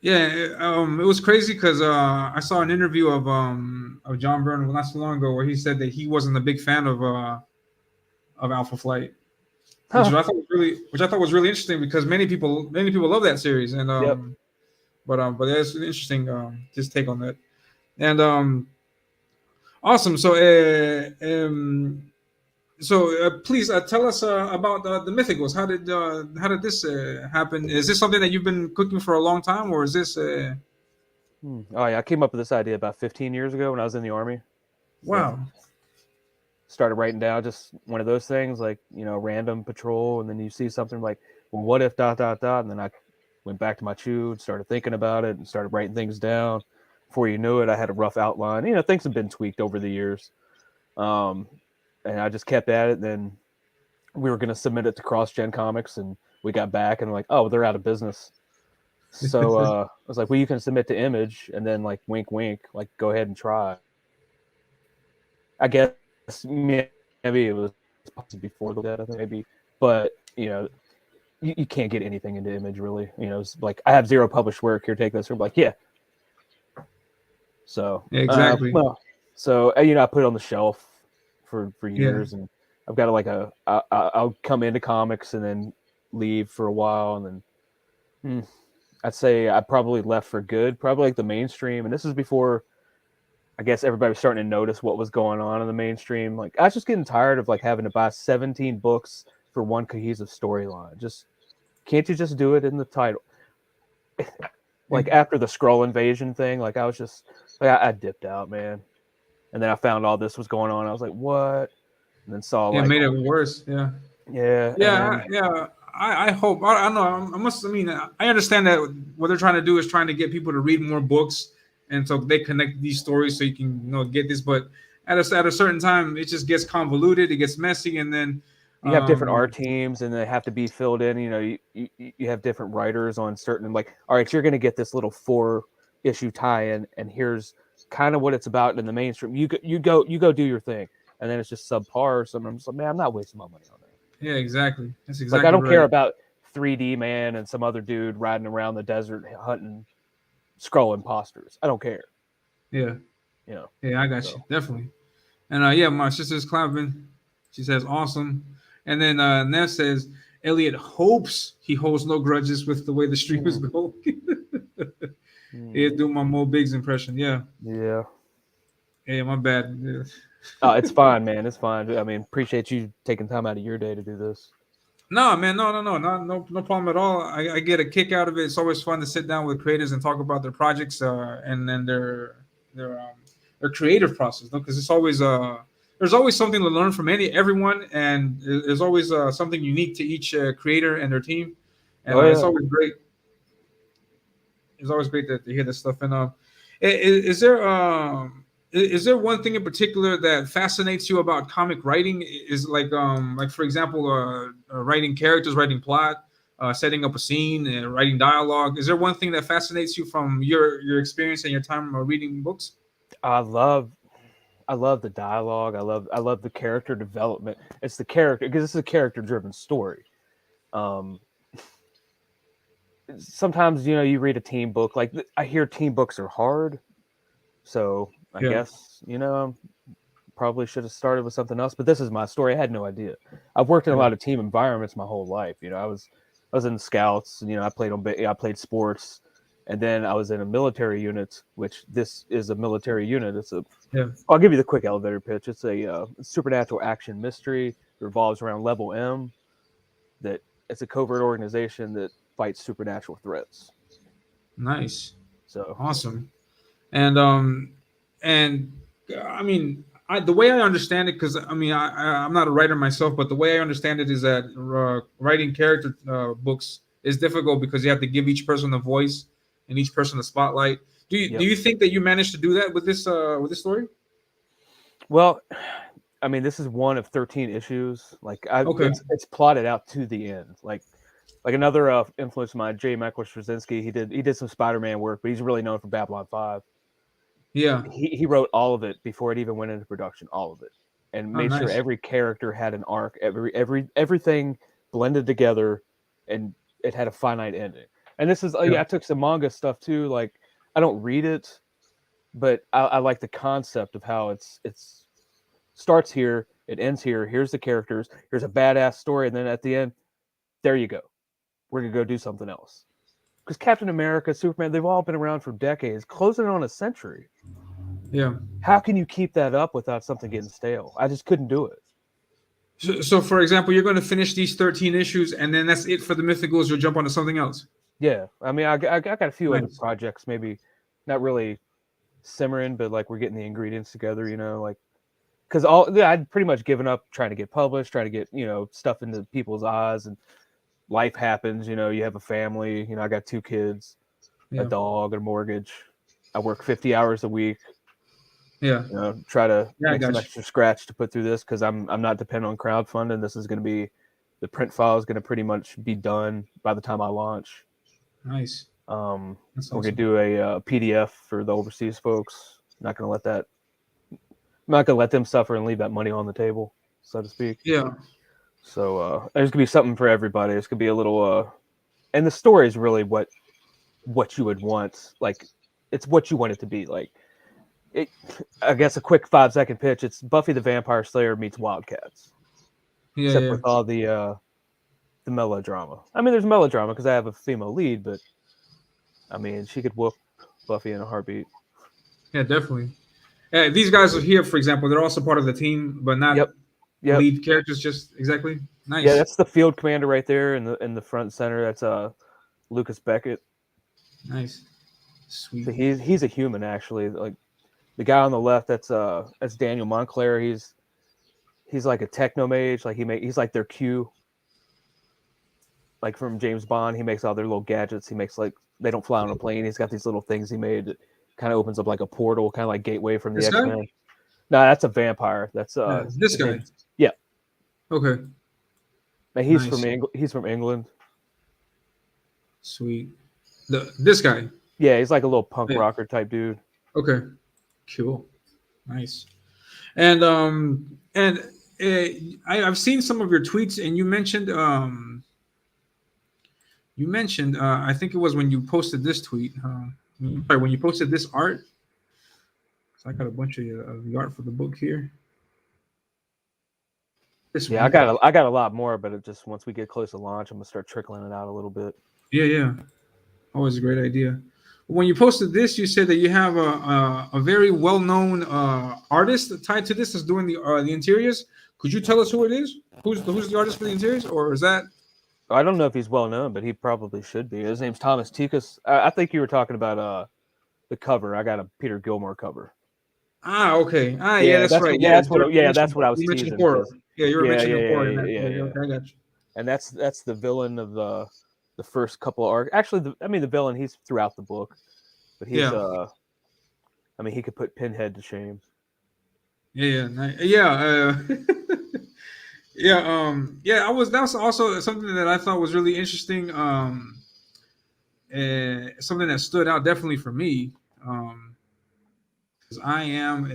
yeah. It was crazy because I saw an interview of John Byrne not so long ago where he said that he wasn't a big fan of Alpha Flight, Huh. which I thought was really interesting because many people love that series, and Yep. but that's an interesting his take on that. And awesome. So please tell us about the Mythicals. How did this happen? Is this something that you've been cooking for a long time, or is this Oh yeah, I came up with this idea about 15 years ago when I was in the army. So wow? started writing down just one of those things, like random patrol, and then you see something like, well, what if dot dot dot, and then I went back to my chew, started thinking about it, and started writing things down. Before you knew it, I had a rough outline. Things have been tweaked over the years, um, and I just kept at it. Then we were going to submit it to CrossGen Comics, and we got back and like, oh, they're out of business. So I was like, well, you can submit to Image, and then like wink, wink, like go ahead and try. I guess maybe it was possibly before that, I think maybe, but you can't get anything into Image really. It's like I have zero published work here. Take this. We're like, yeah. So Yeah, exactly. I put it on the shelf for Yeah, years, and I've got I'll come into comics and then leave for a while, and then I'd say I probably left for good, probably like the mainstream, and this is before I guess everybody was starting to notice what was going on in the mainstream. Like I was just getting tired of like having to buy 17 books for one cohesive storyline. Just can't you just do it in the title? Like after the Skrull invasion thing, like I was just like I dipped out, man. And then I found all this was going on. I was like, what? And then saw yeah, like, made it worse. Yeah, yeah, and yeah, then yeah. I hope. I don't know. I must. I mean, I understand that what they're trying to do is trying to get people to read more books, and so they connect these stories so you can get this. But at a certain time, it just gets convoluted. It gets messy, and then you have different um, art teams and they have to be filled in. You have different writers on certain, like, all right, you're going to get this little 4-issue tie-in, and here's kind of what it's about in the mainstream. You go do your thing, and then it's just subpar or something. I'm just like, man, I'm not wasting my money on that. yeah, exactly. That's Like, I exactly don't care right. about 3D Man and some other dude riding around the desert hunting Skrull imposters. I don't care. Yeah, You know. yeah, I got you So definitely. And yeah, my sister's clapping. She says awesome. And then Nev says Elliot hopes he holds no grudges with the way the stream is mm, going. mm, Yeah, do my Mo Biggs impression. Yeah, yeah. yeah, my bad. Yeah. It's fine, man. It's fine. I mean, appreciate you taking time out of your day to do this. No, man, no problem at all. I get a kick out of it. It's always fun to sit down with creators and talk about their projects and then their creative process, because it's always there's always something to learn from everyone, and there's always something unique to each creator and their team, and Oh it's yeah. always great. It's always great to hear this stuff. And is there is there one thing in particular that fascinates you about comic writing? Is like for example, writing characters, writing plot, setting up a scene, writing dialogue. Is there one thing that fascinates you from your experience and your time reading books? I love I love the dialogue. I love the character development. It's the character because it's a character driven story. Um, Sometimes you read a team book. Like I hear team books are hard, so I Yeah, guess probably should have started with something else. But this is my story. I had no idea. I've worked in a yeah, lot of team environments my whole life. I was in scouts. I played I played sports, and then I was in a military unit, which this is a military unit. yeah. I'll give you the quick elevator pitch. It's a supernatural action mystery. It revolves around Level M. That it's a covert organization that fights supernatural threats. Nice, So awesome. And and I mean, the way I understand it, because I mean, I'm not a writer myself, but the way I understand it is that writing character books is difficult because you have to give each person a voice and each person a spotlight. Do yep. you think that you managed to do that with this story? Well, I mean, this is one of 13 issues. Like Okay. it's plotted out to the end. Like Like another influence of mine, J. Michael Straczynski. He did some Spider-Man work, but he's really known for Babylon 5. Yeah. He wrote all of it before it even went into production, all of it, and Oh, made sure nice. every character had an arc, everything blended together, and it had a finite ending. And this is Yeah. I took some manga stuff too. Like I don't read it, but I like the concept of how it's starts here, it ends here. Here's the characters. Here's a badass story, and then at the end, there you go. We're gonna go do something else. Because Captain America, Superman, they've all been around for decades, closing on a century. Yeah. How can you keep that up without something getting stale? I just couldn't do it. So, for example, you're going to finish these 13 issues, and then that's it for the Mythicals. You'll jump onto something else. Yeah, I mean, I got a few other Nice. projects, maybe not really simmering, but like we're getting the ingredients together, like because I'd pretty much given up trying to get published, trying to get stuff into people's eyes, and life happens. You have a family. I got 2 kids, a Yeah. dog, a mortgage. I work 50 hours a week. Yeah. Try to Yeah, I make some got you. extra scratch to put through this because I'm not dependent on crowdfunding. This is going to be the print file is going to pretty much be done by the time I launch. Nice. That's We're going to awesome. do a PDF for the overseas folks. Not going to let them suffer and leave that money on the table, so to speak. Yeah. So there's going to be something for everybody. It's going to be a little, and the story is really what you would want. Like, it's what you want it to be. Like, I guess a quick 5-second pitch. It's Buffy the Vampire Slayer meets Wildcats, Yeah. except Yeah. with all the melodrama. I mean, there's melodrama because I have a female lead, but I mean, she could whoop Buffy in a heartbeat. Yeah. Definitely. These guys are here, for example. They're also part of the team, but not Yep, yep, lead characters. Just exactly. yeah. Nice. That's the field commander right there in the front and center. That's Lucas Beckett. Nice. Sweet. So he's a human actually. Like the guy on the left, that's Daniel Montclair. He's like a techno mage. Like he's like their Q. Like from James Bond, he makes all their little gadgets. He makes like they don't fly on a plane. He's got these little things he made that kind of opens up like a portal, kind of like Gateway from the This guy. X-Men. No, that's a vampire. That's This his guy. name's yeah. Okay. Man, he's Nice. from England. He's from England. Sweet. This guy. Yeah, he's like a little punk Yeah. rocker type dude. Okay. Cool. Nice. And I've seen some of your tweets, and you mentioned I think it was when you posted this tweet. Sorry, when you posted this art. So I got a bunch of the art for the book here. This Yeah, one. I got a lot more, but it just once we get close to launch, I'm gonna start trickling it out a little bit. Yeah, yeah. Always a great idea. When you posted this, you said that you have a very well known artist tied to this that's doing the interiors. Could you tell us who it is? Who's the artist for the interiors, or is that? I don't know if he's well known, but he probably should be. His name's Thomas Tikas. I think you were talking about the cover. I got a Peter Gilmore cover. Ah, okay. Ah, yeah, Yeah, that's right. Yeah, that's what I was you mentioned teasing. horror. Yeah, you were Yeah, mentioning horror in yeah, that. yeah, Yeah, yeah, yeah, yeah. okay, I got you. And that's the villain of the first couple of arcs. Actually, the villain he's throughout the book, but he's Yeah, I mean he could put Pinhead to shame. yeah, yeah. Yeah, yeah. That was also something that I thought was really interesting. Something that stood out definitely for me. Because I am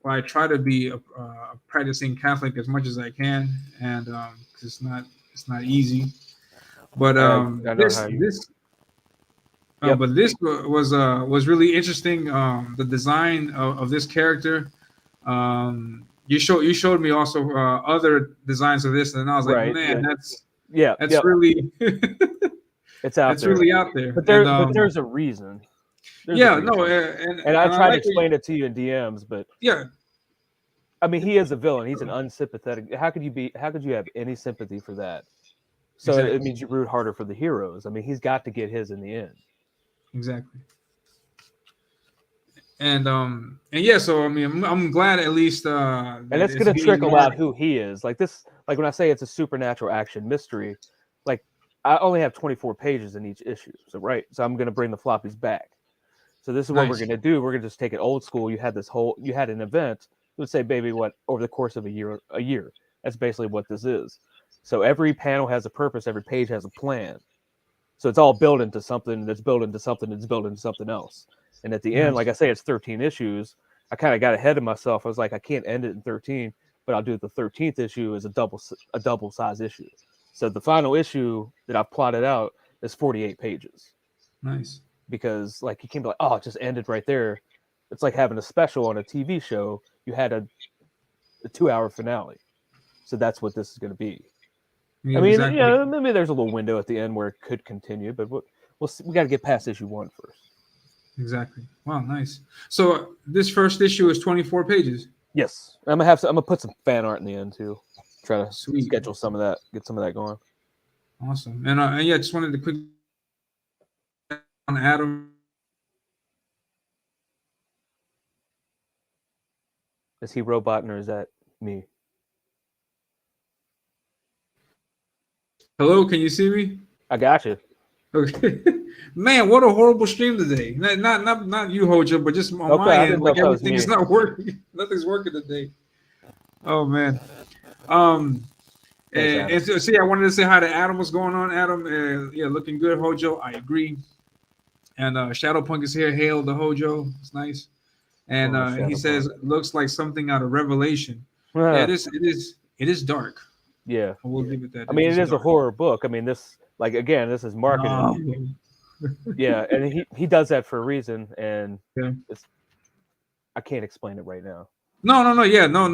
well, I try to be a practicing Catholic as much as I can, and 'cause it's not easy. But I know how you. Yep. this was really interesting. The design of this character. You showed me also other designs of this, and I was like, Right. man, Yeah. that's Yep. really It's out that's there. really out there. But And there's a reason. There's a yeah, reason. no, and And I and I tried to like explain it to you in DMs, but yeah, I mean he is a villain. He's an unsympathetic. How could you have any sympathy for that? So it exactly, means you root harder for the heroes. I mean, he's got to get his in the end. exactly. And yeah, so I mean, I'm glad at least And that it's it's going to getting trickle more. out who he is. Like this, like when I say it's a supernatural action mystery, like I only have 24 pages in each issue. So so I'm going to bring the floppies back. So this is what we're Nice. going to do. We're going to just take it old school. You had an event. Let's say, baby, what over the course of a year. That's basically what this is. So every panel has a purpose, every page has a plan. So it's all built into something that's built into something that's built into something else. And at the end, like I say, it's 13 issues. I kind of got ahead of myself. I was like, I can't end it in 13, but I'll do the 13th issue as a double size issue. So the final issue that I've plotted out is 48 pages. Nice. Because like you can't be like, oh, it just ended right there. It's like having a special on a TV show. You had a 2-hour finale. So that's what this is going to be. Yeah, I mean, exactly. yeah, maybe there's a little window at the end where it could continue, but we'll see. We got to get past issue 1 first. Exactly. Wow, nice. So this first issue is 24 pages. Yes, I'm gonna put some fan art in the end too. Try to schedule some of that, get some of that going. Awesome. And yeah, just wanted to quick on Adam. Is he roboting or is that me? Hello, can you see me? I got you. Okay. Man, what a horrible stream today. Not you, Hojo, but just on my end. Like everything is not working. Nothing's working today. Oh man. And so see, I wanted to say hi to Adam. What's going on, Adam? Yeah, looking good, Hojo. I agree. And Shadowpunk is here. Hail the Hojo. It's nice. And he says, looks like something out of Revelation. Yeah, it is dark. Yeah. We'll leave it that. I mean, it is a horror book. I mean, this, like, again, this is marketing. Yeah, and he does that for a reason, and it's, I can't explain it right now. No, yeah, no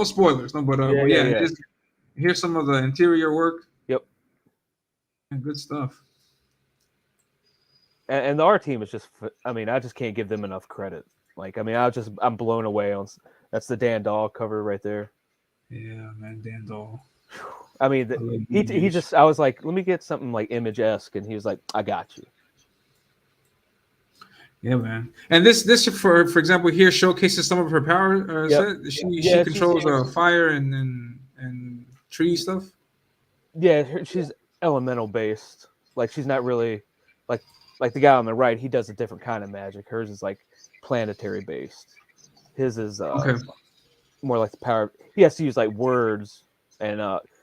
spoilers, but here's some of the interior work. Yep, and good stuff. And our team is just, I mean, I just can't give them enough credit. Like, I mean, I'm blown away on. That's the Dan Dahl cover right there. Yeah, man, Dan Dahl. I mean, he just, I was like, let me get something like Image-esque, and he was like, I got you. Yeah, man. And this for example here showcases some of her power. She controls fire and tree stuff. Yeah, she's elemental based. Like she's not really like the guy on the right. He does a different kind of magic. Hers is like planetary based. His is more like the power. He has to use like words, and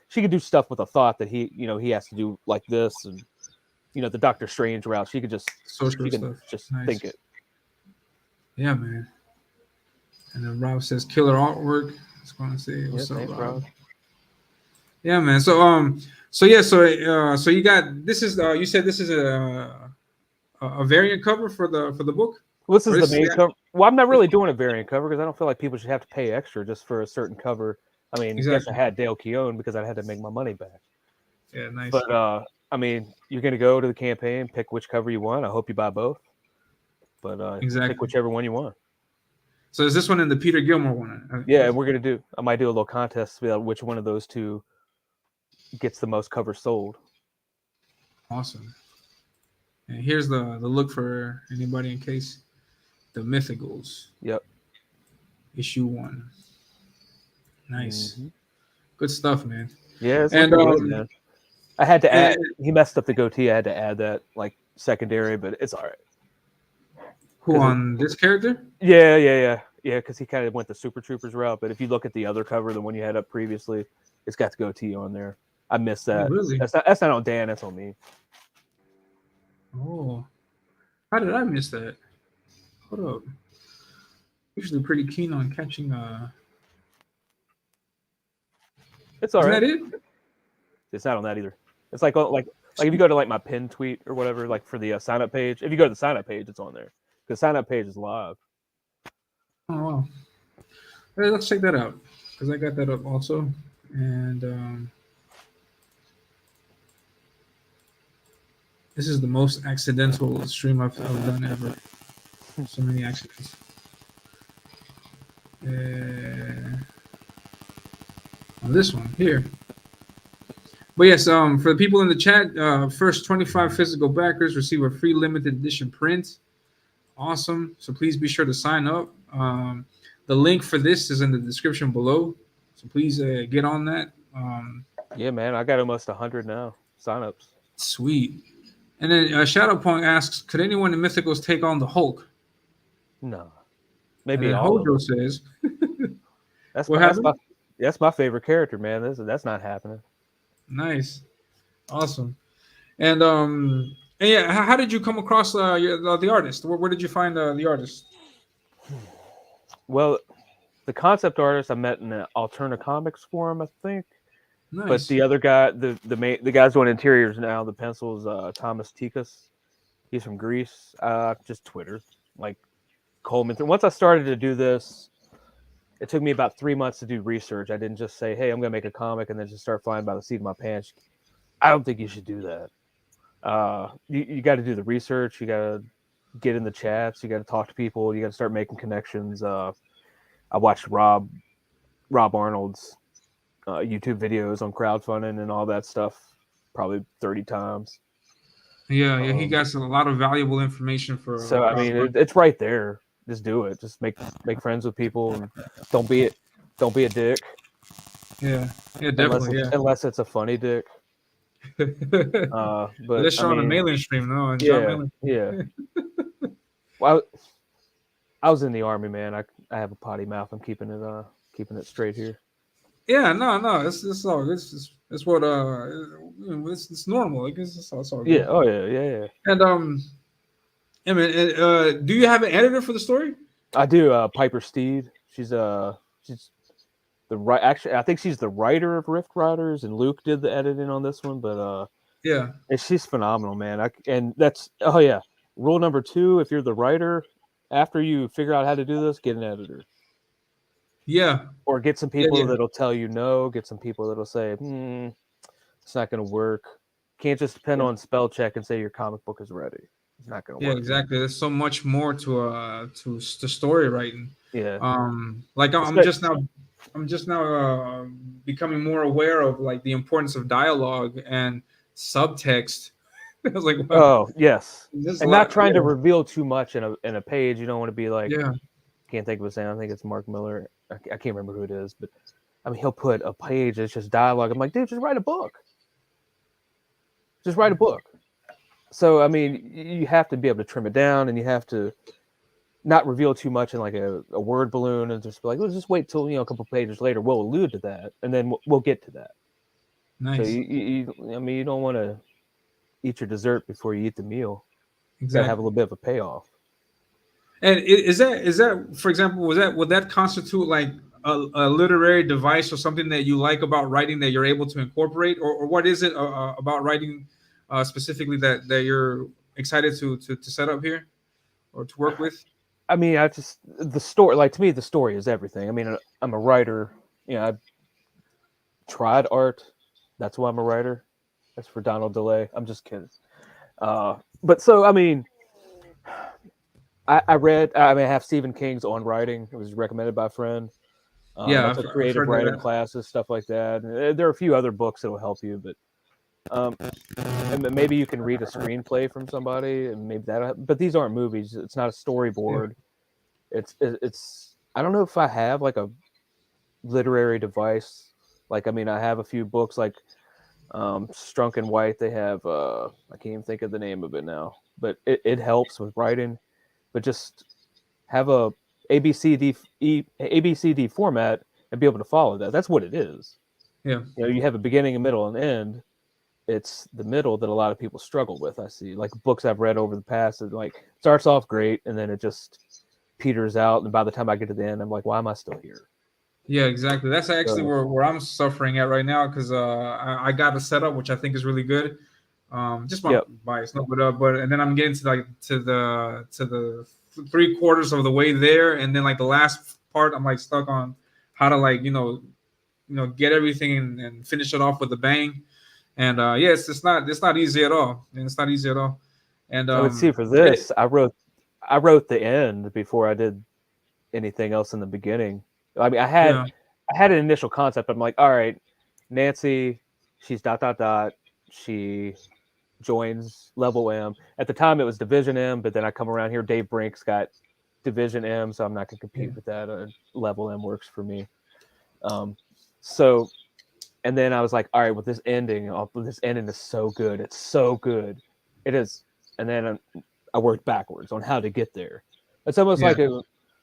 she can do stuff with a thought that he has to do like this, and the Doctor Strange route. She could just think it. Yeah, man. And then Rob says killer artwork. I was going to say what's up, Rob? Yeah, man. So you got this is you said this is a variant cover for the book. Well, this is the main cover. Well, I'm not really doing a variant cover because I don't feel like people should have to pay extra just for a certain cover. I mean, yes, I had Dale Keown because I had to make my money back. Yeah, nice. But I mean, you're gonna go to the campaign, pick which cover you want. I hope you buy both. But pick whichever one you want. So is this one in the Peter Gilmore one? Yeah, and I might do a little contest to see which one of those two gets the most covers sold. Awesome. And here's the look for anybody in case. The Mythicals. Yep. Issue 1. Nice. Mm-hmm. Good stuff, man. Yeah, it's man. I had to add. He messed up the goatee. I had to add that like secondary, but it's all right. Who on this character? Yeah. Because he kind of went the Super Troopers route. But if you look at the other cover, the one you had up previously, it's got the goatee on there. I missed that. Oh, really? That's not on Dan. That's on me. Oh, how did I miss that? Hold up. Usually pretty keen on catching. It's all right. Isn't that it? It's not on that either. It's like if you go to like my pin tweet or whatever, like for the sign up page. If you go to the sign up page, it's on there. The sign up page is live. Oh wow. Hey, let's check that out because I got that up also, and this is the most accidental stream I've done ever. So many accidents. On this one here. But yes, for the people in the chat, first 25 physical backers receive a free limited edition print. Awesome. So please be sure to sign up. The link for this is in the description below. So please get on that. Yeah, man. I got almost 100 now. Signups. Sweet. And then Shadowpunk asks, could anyone in Mythicals take on the Hulk? No. Maybe Hojo says. That's That's my favorite character, man. That's not happening. Nice, awesome. And yeah, how did you come across the artist? Where did you find the artist? Well, the concept artist I met in an Alterna Comics forum, I think. But Nice. the other guy, the guy's doing interiors now. The pencils, Thomas Tikas. He's from Greece. Just Twitter, like Coleman. Once I started to do this, it took me about 3 months to do research. I didn't just say, "Hey, I'm gonna make a comic," and then just start flying by the seat of my pants. I don't think you should do that. You got to do the research. You got to get in the chats. You got to talk to people. You got to start making connections. I watched Rob Arnold's YouTube videos on crowdfunding and all that stuff probably 30 times. Yeah, yeah, he Um, got a lot of valuable information for so I mean, crowdfunding. it's right there. Just do it. Just make friends with people and don't be it. Don't be a dick Yeah, yeah, definitely, yeah. unless it's a funny dick. But Let's I show on a mean, mailing stream, no, and John yeah, mailing. yeah. Well, I was in the army, man. I have a potty mouth. I'm keeping it straight here. Yeah, no, no, it's all it's what it's normal. Like it's all Yeah. good. Oh yeah. Yeah. Yeah. And I mean, do you have an editor for the story? I do. Piper Steed. She's the right. Actually, I think she's the writer of Rift Riders, and Luke did the editing on this one. But Yeah, and she's phenomenal, man. And that's oh yeah. Rule number 2: if you're the writer, after you figure out how to do this, get an editor yeah, or get some yeah, people yeah, that'll tell you no. Get some people that'll say, it's not going to work. Can't just depend yeah, on spell check and say your comic book is ready. It's not going to yeah. work. Exactly. There's so much more to story writing. Yeah. Like Espe- I'm just now becoming more aware of like the importance of dialogue and subtext. I was like, wow, Oh yes, this and not lot, trying to yeah, reveal too much in a page. You don't want to be like, yeah, can't think of his name. I think it's Mark Miller. I can't remember who it is, but I mean, he'll put a page that's just dialogue. I'm like, dude, just write a book. Just write a book. So I mean, you have to be able to trim it down, and you have to not reveal too much in like a word balloon, and just be like, let's just wait till a couple pages later. We'll allude to that, and then we'll get to that. So nice, I mean, you don't want to eat your dessert before you eat the meal. Got to have a exactly. little bit of a payoff. And is that for example, would that constitute like a literary device or something that you like about writing that you're able to incorporate, or what is it about writing specifically that you're excited to set up here or to work with? I mean, I just the story. Like to me, the story is everything. I mean, I'm a writer. I tried art. That's why I'm a writer. That's for Donald DeLay. I'm just kidding. But so I mean, I read. I mean, I have Stephen King's On Writing. It was recommended by a friend. Yeah, I I've, took I've creative heard of writing that. classes, stuff like that. And there are a few other books that will help you, but um, and maybe you can read a screenplay from somebody, and maybe that. But these aren't movies. It's not a Yeah, storyboard. It's. I don't know if I have like a literary device. Like I mean, I have a few books like Strunk and White. They have I can't even think of the name of it now, but it helps with writing. But just have a ABCD format and be able to follow that. That's what it is. yeah, You have a beginning, a middle, and end. It's the middle that a lot of people struggle with. I see, like books I've read over the past, it like starts off great and then it just peters out. And by the time I get to the end, I'm like, why am I still here? yeah. Exactly. That's actually So, where I'm suffering at right now because I got a setup which I think is really good. Just my yep. bias, no, but and then I'm getting to like to the 3/4 of the way there, and then like the last part, I'm like stuck on how to like get everything and finish it off with a bang. And yeah, it's not easy at all, and it's not easy at all. And I would see for yeah, this. I wrote the end before I did anything else in the beginning. I mean, yeah, I had an initial concept. I'm like, all right, Nancy, she's dot dot dot. She joins level M. At the time, it was Division M, but then I come around here. Dave Brink's got Division M, so I'm not going to yeah, compete with that. Level M works for me. Um, so, and then I was like, all right, with this ending is so good. It's so good. It is. And then I worked backwards on how to get there. It's almost yeah,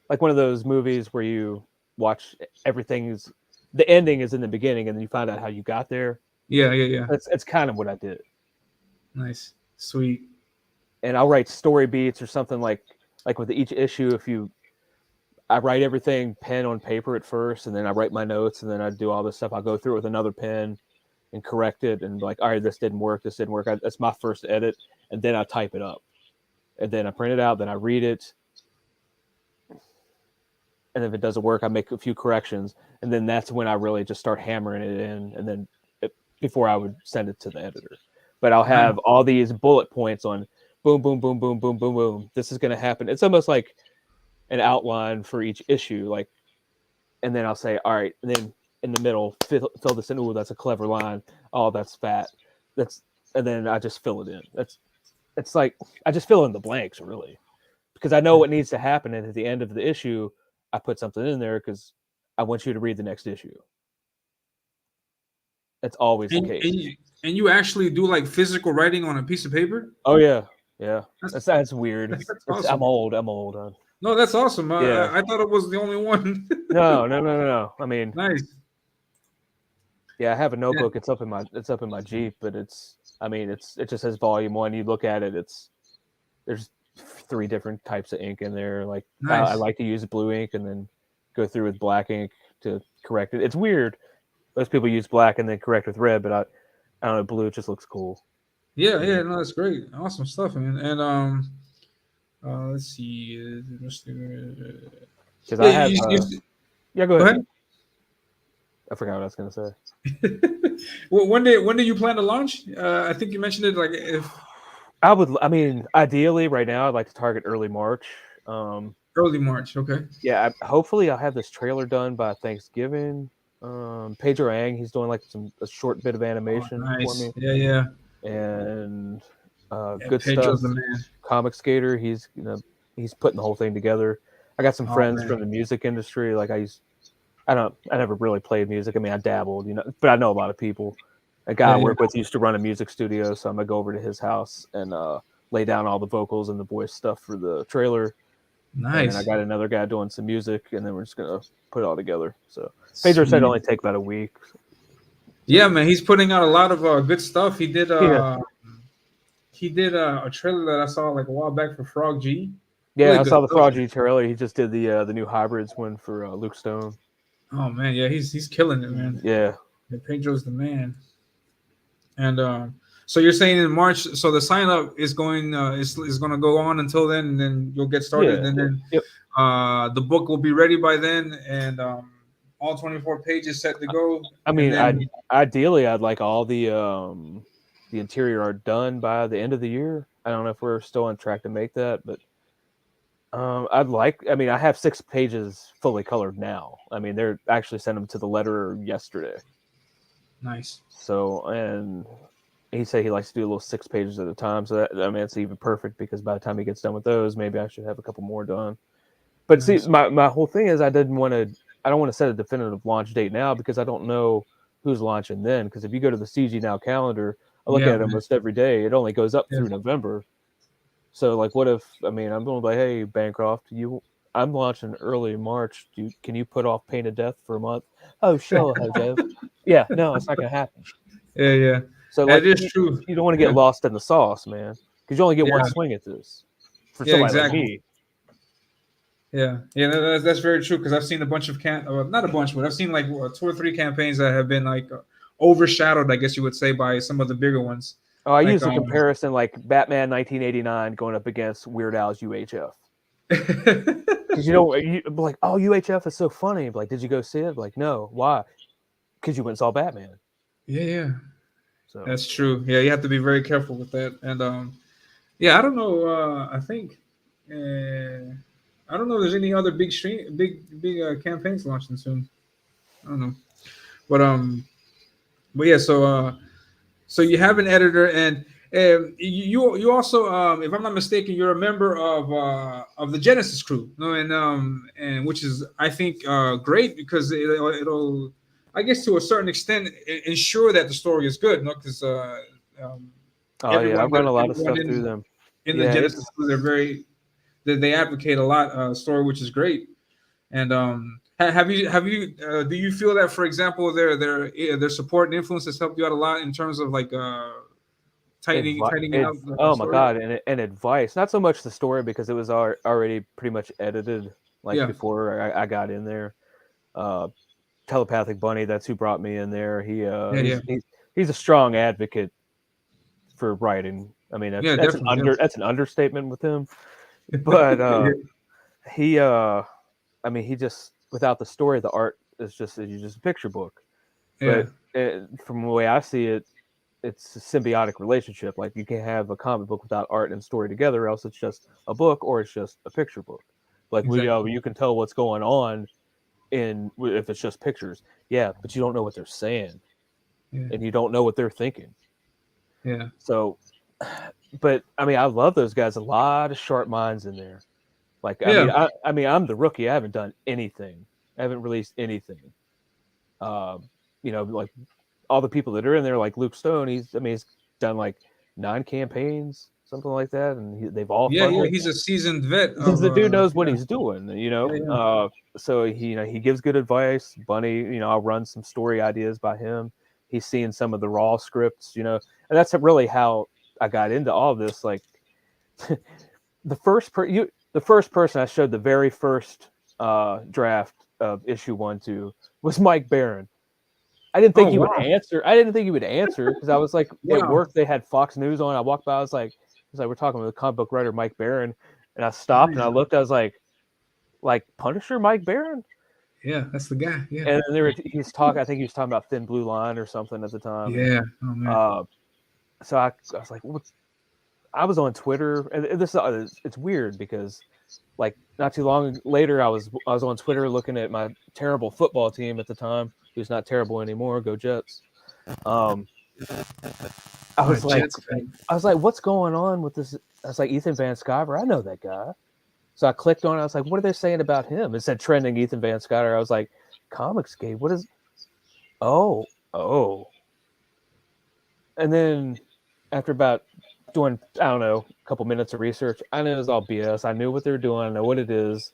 like one of those movies where you watch everything's the ending is in the beginning, and then you find out how you got there. Yeah, yeah, yeah. That's kind of what I did. Nice, sweet. And I'll write story beats or something like with each issue. I write everything pen on paper at first, and then I write my notes, and then I do all this stuff. I'll go through it with another pen and correct it, and be like, all right, this didn't work. This didn't work. That's my first edit, and then I type it up, and then I print it out. Then I read it, and if it doesn't work, I make a few corrections, and then that's when I really just start hammering it in, and then before I would send it to the editor. But I'll Nice. have all these bullet points on boom, boom, boom, boom, boom, boom, boom. This is going to happen. It's almost like an outline for each issue, like, and then I'll say, all right, and then in the middle, fill this in. Ooh, that's a clever line. Oh, that's fat. That's, and then I just fill it in. It's like I just fill in the blanks really, because I know what needs to happen, and at the end of the issue, I put something in there because I want you to read the next issue. That's always the case. And you actually do like physical writing on a piece of paper? Oh yeah, yeah. That's weird. That's awesome. I'm old. I'm old. No, that's awesome. Yeah. I thought it was the only one. No. I mean, Nice. yeah, I have a notebook. It's up in my Jeep, but it just says volume 1. You look at it, there's 3 different types of ink in there. Like Nice. I like to use blue ink and then go through with black ink to correct it. It's weird. Most people use black and then correct with red, but I don't know, blue just looks cool. Yeah, no, that's great. Awesome stuff, man. And let's see. Because I have yeah, go ahead. ahead. I forgot what I was gonna say. Well, when do you plan to launch? I think you mentioned it. Like if Ideally, right now, I'd like to target early March. early March. Okay. Yeah, hopefully I'll have this trailer done by Thanksgiving. Pedro Ang, he's doing like a short bit of animation for me. Yeah. And Good Pedro's Stuff, the man. Comic Skater, he's putting the whole thing together. I got some friends man. from the music industry. Like I never really played music. I mean, I dabbled, but I know a lot of people. A guy I work with used to run a music studio, so I'm gonna go over to his house and lay down all the vocals and the voice stuff for the trailer. Nice. And I got another guy doing some music, and then we're just gonna put it all together. So Pedro said it only take about a week. Yeah, man, he's putting out a lot of good stuff. He did a trailer that I saw like a while back for Frog G. Yeah, really I saw the Frog G trailer. He just did the new Hybrids one for Luke Stone. Oh man, yeah, he's killing it, man. Yeah, Pedro's the man. And so you're saying in March, so the sign up is going is going to go on until then, and then you'll get started, and then the book will be ready by then, and all 24 pages set to go. I mean, ideally, I'd like all the interior art done by the end of the year. I don't know if we're still on track to make that, but I have 6 pages fully colored now. I mean, they're actually sent them to the letterer yesterday. Nice. So, and he said he likes to do a little 6 pages at a time. So it's even perfect, because by the time he gets done with those, maybe I should have a couple more done. But nice. See, my whole thing is I don't want to set a definitive launch date now, because I don't know who's launching then. Because if you go to the CG Now calendar, I look at it almost every day. It only goes up through November. So, like, what if, I'm going to be like, hey, Bancroft, I'm launching early March. Can you put off Pain of Death for a month? Oh, sure, Hojo. Yeah, no, it's not going to happen. Yeah. So, like, it is true. You don't want to get lost in the sauce, man, because you only get one swing at this. For somebody like me. Yeah, that's very true, because I've seen a bunch of not a bunch, but I've seen like 2 or 3 campaigns that have been like overshadowed, I guess you would say, by some of the bigger ones. Oh, I use a comparison like Batman 1989 going up against Weird Al's UHF. Because you like, oh, UHF is so funny. Like, did you go see it? Like, no. Why? Because you went and saw Batman. Yeah. So that's true. Yeah, you have to be very careful with that. And I don't know. I think I don't know if there's any other big campaigns launching soon. I don't know. But yeah, so you have an editor, and you also, if I'm not mistaken, you're a member of the Genesis crew, and which is, I think, great, because it'll, I guess, to a certain extent, ensure that the story is good, because I've run a lot of stuff through them. In the Genesis crew, they advocate a lot story, which is great. And Have you do you feel that, for example, their support and influence has helped you out a lot in terms of like tightening out the Oh my story? god, and advice. Not so much the story because it was already pretty much edited like Yeah, before I got in there. Uh, Telepathic Bunny, that's who brought me in there. yeah, yeah, He's a strong advocate for writing. I mean, yeah, definitely, that's an understatement with him. But yeah, he I mean, he just without the story, the art is just a picture book. yeah, But from the way I see it, it's a symbiotic relationship. Like you can't have a comic book without art and story together, else it's just a book or it's just a picture book. Like exactly. you can tell what's going on in if it's just pictures. Yeah, but you don't know what they're saying Yeah, and you don't know what they're thinking. yeah, So, but I mean, I love those guys. A lot of sharp minds in there. Like, yeah, I mean, I'm the rookie. I haven't done anything. I haven't released anything. Um, like all the people that are in there, like Luke Stone, he's done like 9 campaigns, something like that, and they've all yeah, yeah. funded. He's a seasoned vet of The dude knows what yeah, he's doing, yeah, yeah, so he gives good advice. Bunny, I'll run some story ideas by him. He's seen some of the raw scripts, and that's really how I got into all of this. Like the first person I showed the very first draft of issue 1-2 was Mike Barron. I didn't think Oh he would wow, answer. I didn't think he would answer because I was like at wow, work. They had Fox News on. I walked by. I was like, we're talking with the comic book writer Mike Barron, and I stopped and I man. looked. I was like Punisher Mike Barron, Yeah, that's the guy. Yeah, and then he's talking. I think he was talking about Thin Blue Line or something at the time, and yeah. Oh man. uh, so I was like, what? I was on Twitter, and this it's weird because like not too long later, I was on Twitter looking at my terrible football team at the time, who's not terrible anymore. Go Jets. Um, I Oh, was like, Jets fan. what's going on with this? I was like, Ethan Van Sciver, I know that guy. So I clicked on it. I was like, what are they saying about him? It said trending Ethan Van Sciver. I was like, Comicsgate. What is? Oh, oh. And then after about doing, I don't know, a couple minutes of research, I knew it was all BS. I knew what they were doing. I know what it is.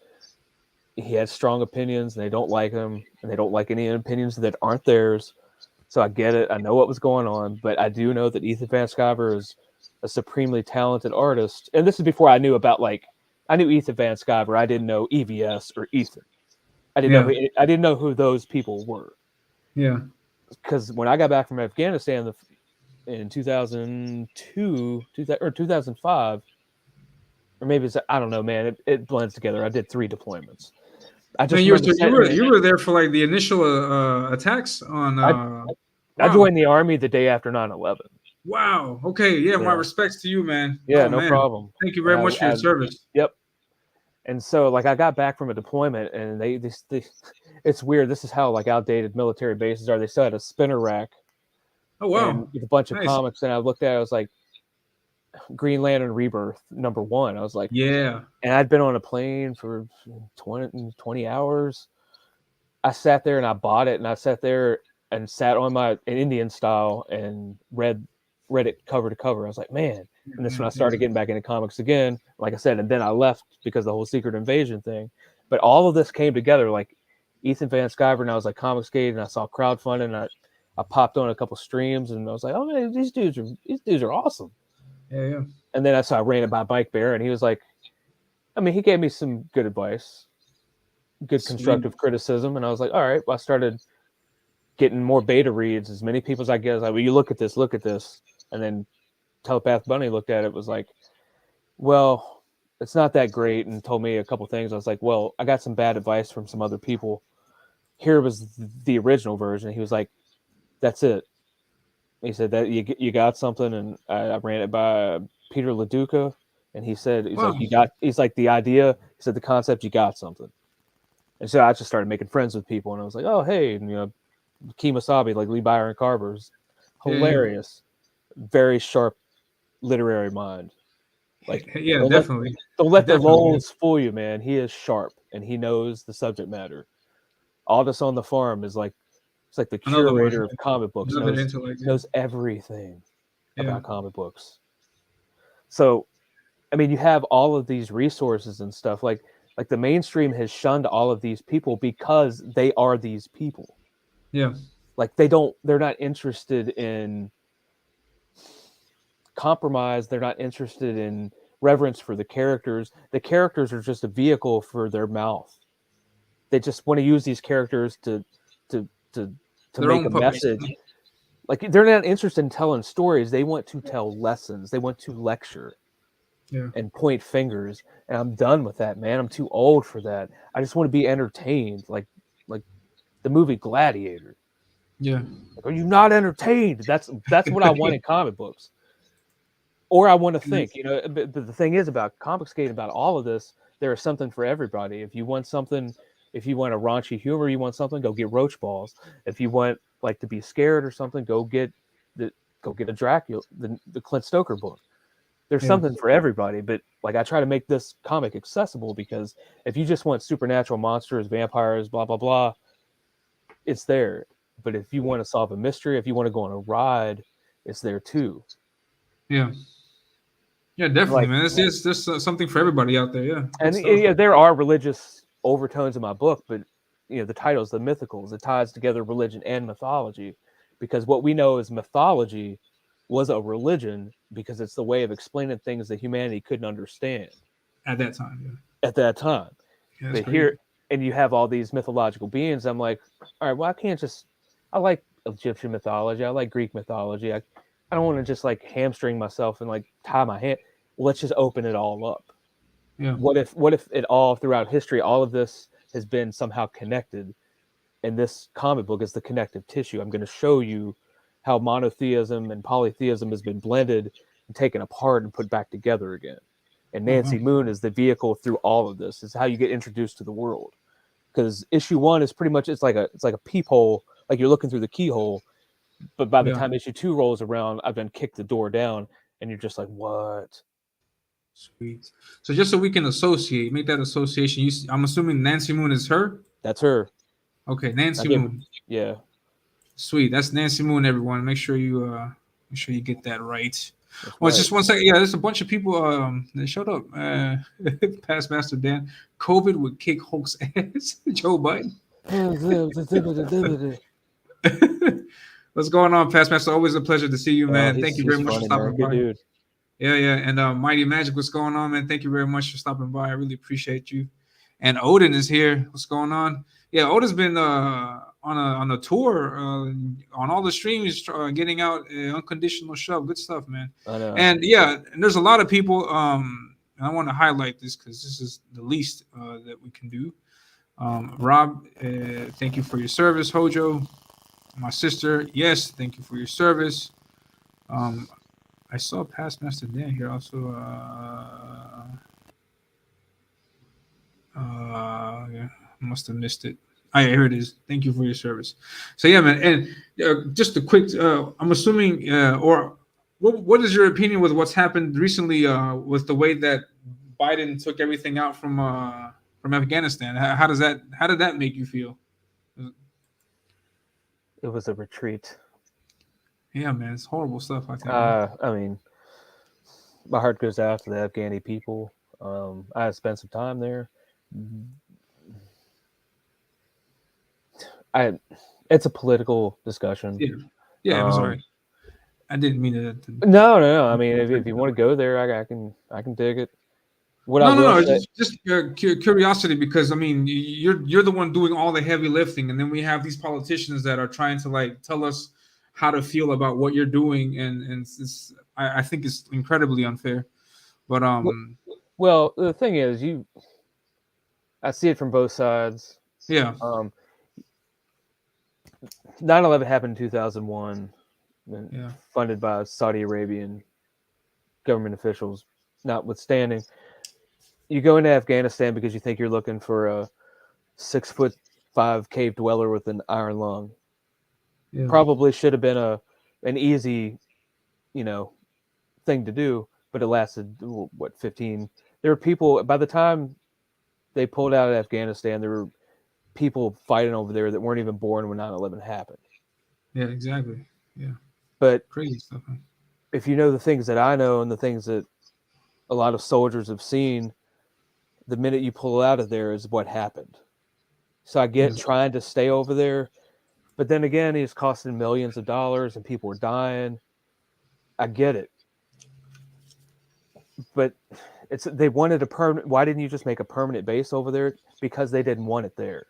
He had strong opinions, and they don't like him, and they don't like any opinions that aren't theirs. So I get it. I know what was going on, but I do know that Ethan Van Sciver is a supremely talented artist. And this is before I knew about I knew Ethan Van Sciver. I didn't know EVS or Ethan. Yeah, I didn't know who those people were. yeah. Because when I got back from Afghanistan in 2002, 2005, or maybe it's, I don't know, man. It blends together. I did 3 deployments. I Man, just remember sitting there. you were there for like the initial attacks on. I, I Wow, joined the army the day after 9/11. wow. Okay, yeah. My Yeah, respects to you, man. yeah, Oh no man, problem. thank you And very much for your service. yep. And so like I got back from a deployment and they it's weird. This is how like outdated military bases are. They still had a spinner rack Oh wow, and with a bunch of nice. comics. And I looked at it, I was like, Green Lantern Rebirth #1. I was like, Yeah, and I'd been on a plane for 20 hours. I sat there and I bought it and I sat there and sat on my Indian style and read it cover to cover. I was like, man. And this is when I yeah, started getting back into comics again, like I said, and then I left because of the whole Secret Invasion thing. But all of this came together, like Ethan Van Sciver, and I was like Comicsgate, and I saw crowdfunding, and I popped on a couple streams, and I was like, oh man, these dudes are awesome. yeah. And then I ran it by Mike Bear, and he was like, I mean, he gave me some good advice, good Sweet. constructive criticism, and I was like, all right. Well, I started getting more beta reads, as many people as I get. Like, well, you look at this, and then Telepath Bunny looked at it, was like, well, it's not that great, and told me a couple things. I was like, well, I got some bad advice from some other people. Here was the original version. He was like, that's it. He said that you got something, and I ran it by Peter LaDuca, and he's Wow. like, he's like the idea. He said the concept, you got something. And so I just started making friends with people, and I was like, oh hey, and, Kemosabe, like Lee Byron Carver's Yeah, yeah, hilarious, very sharp literary mind. Like yeah. don't let Definitely, don't let the definitely. lulls fool you, man. He is sharp and he knows the subject matter. Aldous on the Farm is like it's like the Another one, curator of comic books, another intellect. Yeah, knows everything yeah, about comic books. So I mean, you have all of these resources and stuff. Like Like the mainstream has shunned all of these people because they are these people. Yeah. Like they're not interested in compromise. They're not interested in reverence for the characters. The characters are just a vehicle for their mouth. They just want to use these characters to to to Their make own a puppets. message. Like they're not interested in telling stories. They want to tell lessons. They want to lecture Yeah. and point fingers. And I'm done with that, man. I'm too old for that. I just want to be entertained, like the movie Gladiator. Yeah. Like, are you not entertained? That's what I want in comic books. Or I want to think, but the thing is about Confiscate, about all of this, there is something for everybody. If you want something, if you want a raunchy humor, you want something, go get Roach Balls. If you want like to be scared or something, the go get a Dracula, the Clint Stoker book. There's Yeah. something for everybody, but like I try to make this comic accessible because if you just want supernatural monsters, vampires, blah blah blah, it's there. But if you want to solve a mystery, if you want to go on a ride, it's there too. Yeah. Yeah, definitely, Like, man. There's something for everybody out there. Yeah, good and stuff. yeah, there are religious overtones in my book, but the title's the Mythicals. It ties together religion and mythology, because what we know as mythology was a religion because it's the way of explaining things that humanity couldn't understand At that time, yeah, at that time. yeah, that's But crazy. here, and you have all these mythological beings. I'm like, all right, well, I can't just. I like Egyptian mythology. I like Greek mythology. I don't want to just like hamstring myself and like tie my hand. Let's just open it all up. Yeah, What if it all throughout history, all of this has been somehow connected, and this comic book is the connective tissue. I'm going to show you how monotheism and polytheism has been blended and taken apart and put back together again. And oh, wow. Nancy Moon is the vehicle through all of this. It's how you get introduced to the world. Because issue 1 is pretty much it's like a peephole, like you're looking through the keyhole. But by the Yeah, time issue 2 rolls around, I've been kicked the door down, and you're just like, what? sweet. So just so we can associate, make that association. I'm assuming Nancy Moon is her. That's her. Okay, I Nancy give, Moon. yeah, Sweet. That's Nancy Moon. Everyone, make sure you get that right. that's Oh, it's right. just one second. Yeah, there's a bunch of people that showed up. Past Master Dan. COVID would kick Hulk's ass. Joe Biden. What's going on, Past Master? Always a pleasure to see you, Oh, man. he's Thank you very he's much for funny, man. stopping Good by. dude. Yeah, yeah. And Mighty Magic, what's going on, man? Thank you very much for stopping by. I really appreciate you. And Odin is here. What's going on? Yeah, Odin's been on a tour on all the streams, getting out unconditional shove. Good stuff, man. I know. And yeah, and there's a lot of people. And I want to highlight this because this is the least that we can do. Rob, thank you for your service. Hojo, my sister, yes, thank you for your service. Um, I saw past Master Dan here also. Yeah, must have missed it. Oh, yeah, here it is. Thank you for your service. So yeah, man, and just a quick. I'm assuming, or what is your opinion with what's happened recently with the way that Biden took everything out from Afghanistan? How did that make you feel? It was a retreat. Yeah, man, it's horrible stuff. I think, man. I mean, my heart goes out to the Afghani people. I spent some time there. I, it's a political discussion. Yeah, yeah, I'm Um, sorry. I didn't mean no. I mean, if you want to go there, I can dig it. What I No, no, will no. say, Just curiosity, because I mean, you're the one doing all the heavy lifting, and then we have these politicians that are trying to like tell us how to feel about what you're doing, and I think it's incredibly unfair. But well, the thing is, I see it from both sides. yeah, Um, 9/11 happened in 2001, yeah, funded by Saudi Arabian government officials, notwithstanding. You go into Afghanistan because you think you're looking for a 6'5" cave dweller with an iron lung. yeah, Probably should have been an easy, you know, thing to do, but it lasted what 15. There were people by the time they pulled out of Afghanistan. There were people fighting over there that weren't even born when 9/11 happened. yeah, exactly. Yeah, But crazy stuff. Man. if you know the things that I know and the things that a lot of soldiers have seen, the minute you pull out of there is what happened. So I get Yes. trying to stay over there, but then again, it's costing millions of dollars and people are dying. I get it, but they wanted a permanent. Why didn't you just make a permanent base over there? Because they didn't want it there.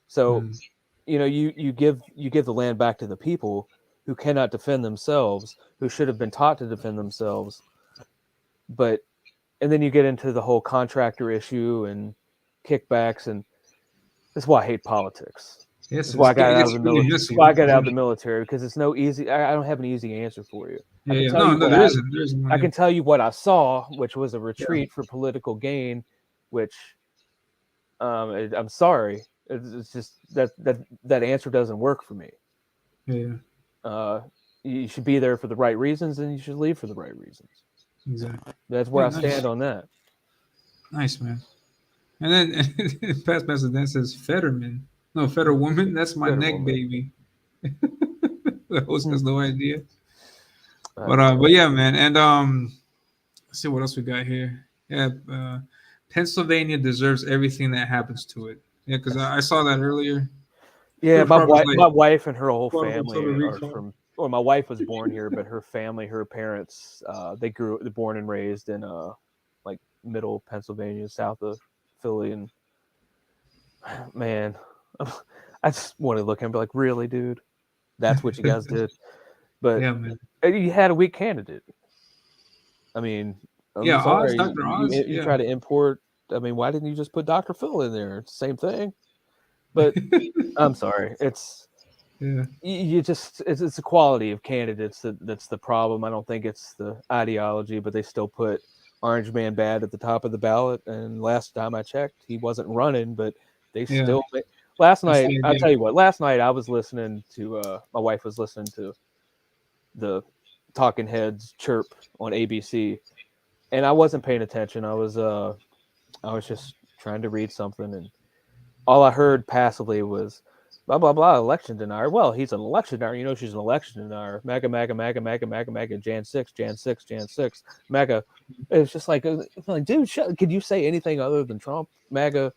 So, Mm. you give the land back to the people who cannot defend themselves, who should have been taught to defend themselves. But and then you get into the whole contractor issue and kickbacks, and this is why I hate politics. This Yes, is why I got out of it's the really military. messy. Why I got out Yeah, of the military because it's no easy. I don't have an easy answer for you. I yeah, can yeah. tell No, you no, what there isn't one. I Yeah, can tell you what I saw, which was a yeah, retreat for political gain. Which I'm sorry, it's just that answer doesn't work for me. yeah. Uh, you should be there for the right reasons, and you should leave for the right reasons. Exactly. That's where Yeah, I nice, stand on that. nice, man. And then past message then says Fetterman. No, Fetterwoman. That's my Better neck woman. baby. The host Hmm. has no idea. I don't But know. yeah, man. And let's see what else we got here. Yeah, Pennsylvania deserves everything that happens to it. Yeah, because I saw that earlier. Yeah, People probably my like, wife and her whole quote unquote, total family are recall. from. Well, my wife was born here, but her family, her parents, they're born and raised in like middle Pennsylvania, south of Philly, and man, I just want to look and be like, really, dude, that's what you guys did. But Yeah, man. you had a weak candidate. I mean, I'm Yeah, Oz, sorry, Dr. Oz. you Yeah. try to import. I mean, why didn't you just put Dr. Phil in there? It's the same thing. But I'm sorry, Yeah. you just it's the quality of candidates that's the problem. I don't think it's the ideology, but they still put Orange Man Bad at the top of the ballot. And last time I checked, he wasn't running, but they Yeah. still. Last That's night, the I'll idea. tell you what. Last night I was listening to my wife was listening to the Talking Heads chirp on ABC, and I wasn't paying attention. I was just trying to read something, and all I heard passively was blah blah blah election denier. Well, he's an election denier. You know she's an election denier. MAGA, MAGA, MAGA, MAGA, MAGA, MAGA, Jan 6, Jan 6, Jan 6, MAGA. It's just like, dude, could you say anything other than Trump? MAGA,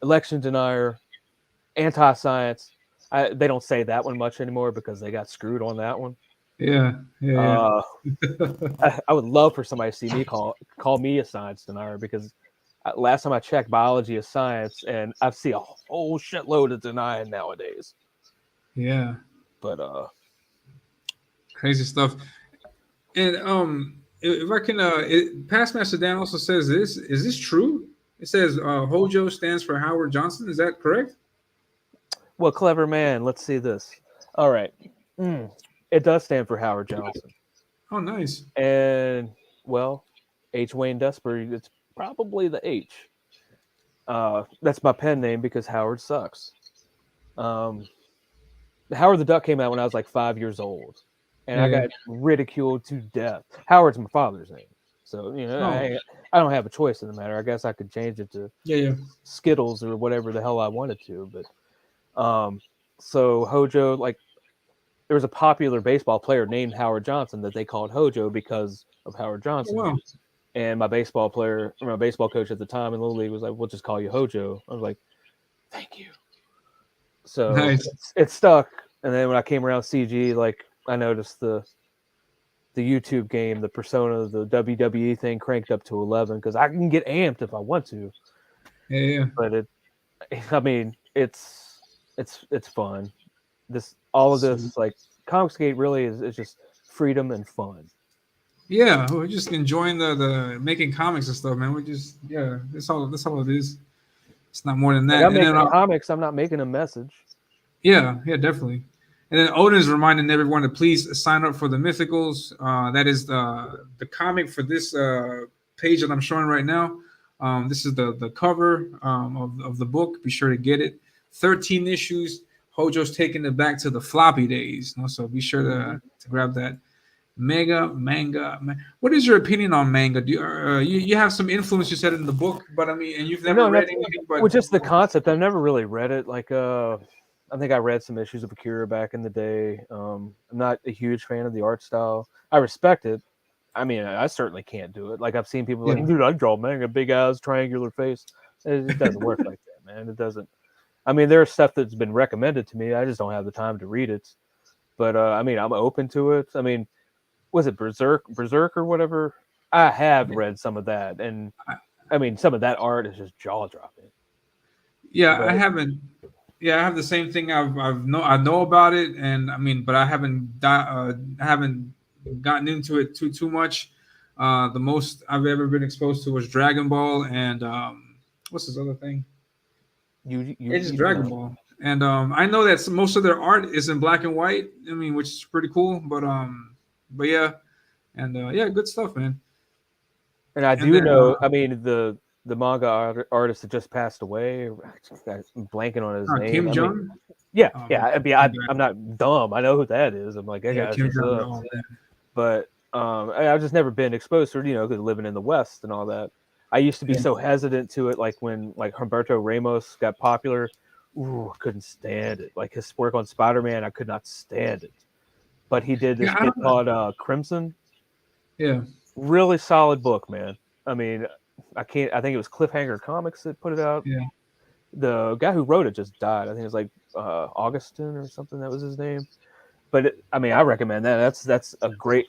election denier, anti-science. They don't say that one much anymore because they got screwed on that one. Yeah. Yeah. Uh, Yeah. I would love for somebody to see me call me a science denier because last time I checked, biology is science, and I see a whole shitload of denying nowadays. Yeah. But Crazy stuff. And if I can, Past Master Dan also says this. Is this true? It says Hojo stands for Howard Johnson. Is that correct? well, clever man. Let's see this. All right, it does stand for Howard Johnson, Oh, nice. and well, H. Wayne Desper. It's probably the H. That's my pen name because Howard sucks. Um, Howard the Duck came out when I was like 5 years old, and I Yeah. got ridiculed to death. Howard's my father's name, so Oh, I don't have a choice in the matter. I guess I could change it to yeah, yeah. Skittles or whatever the hell I wanted to, but so Hojo, like there was a popular baseball player named Howard Johnson that they called Hojo because of Howard Oh, Johnson. wow. And my baseball coach at the time in Little League was like, "We'll just call you Hojo." I was like, "Thank you." So Nice. it stuck. And then when I came around CG, like I noticed the YouTube game, the Persona, the WWE thing cranked up to 11 because I can get amped if I want to. Yeah, yeah. But I mean, it's fun. All of Sweet. this, like Comicsgate, really is just freedom and fun. Yeah, we're just enjoying the making comics and stuff, man. We just that's all it is. It's not more than Like that. I'm And then making comics, I'm not making a message. yeah, yeah, definitely. And then Odin is reminding everyone to please sign up for the Mythicals. That is the comic for this page that I'm showing right now. This is the cover of the book. Be sure to get it. 13 issues. Hojo's taking it back to the floppy days. So be sure to grab that. Manga. What is your opinion on manga? Do you have some influence? You said in the book, but I mean, and you've Well, never no, read that's anything. But well, just the concept. I've never really read it. Like, I think I read some issues of Akira back in the day. I'm not a huge fan of the art style. I respect it, I mean, I certainly can't do it. Like I've seen people Yeah, like, dude, I draw man a big eyes, triangular face. It doesn't work like that, man. It doesn't. I mean, there's stuff that's been recommended to me. I just don't have the time to read it. But I mean, I'm open to it. I mean, was it Berserk or whatever? I have read some of that, and I mean, some of that art is just jaw dropping. yeah. I But haven't. Yeah, I have the same thing. I know about it, and I mean, but I haven't gotten into it too much. The most I've ever been exposed to was Dragon Ball, and what's this other thing? It's just you Dragon Ball, and I know that most of their art is in black and white. I mean, which is pretty cool. But yeah, and yeah, good stuff, man. and I And do then know. I mean, the manga artist that just passed away. I'm blanking on his name. Kim I mean, Jong. yeah, My yeah. I mean, my bad. I'm not dumb. I know who that is. I'm like, that Yeah, guy's Kim what's Jong. up. Oh man. But I've just never been exposed to it, because living in the West and all that. I used to be Yeah. so hesitant to it, like when like Humberto Ramos got popular. Ooh, I couldn't stand it. Like his work on Spider-Man, I could not stand it. But he did this Yeah, I book don't know. called Crimson. Yeah. Really solid book, man. I mean, I can't. I think it was Cliffhanger Comics that put it out. Yeah. The guy who wrote it just died. I think it was like Augustin or something. That was his name. But I mean, I recommend that. That's great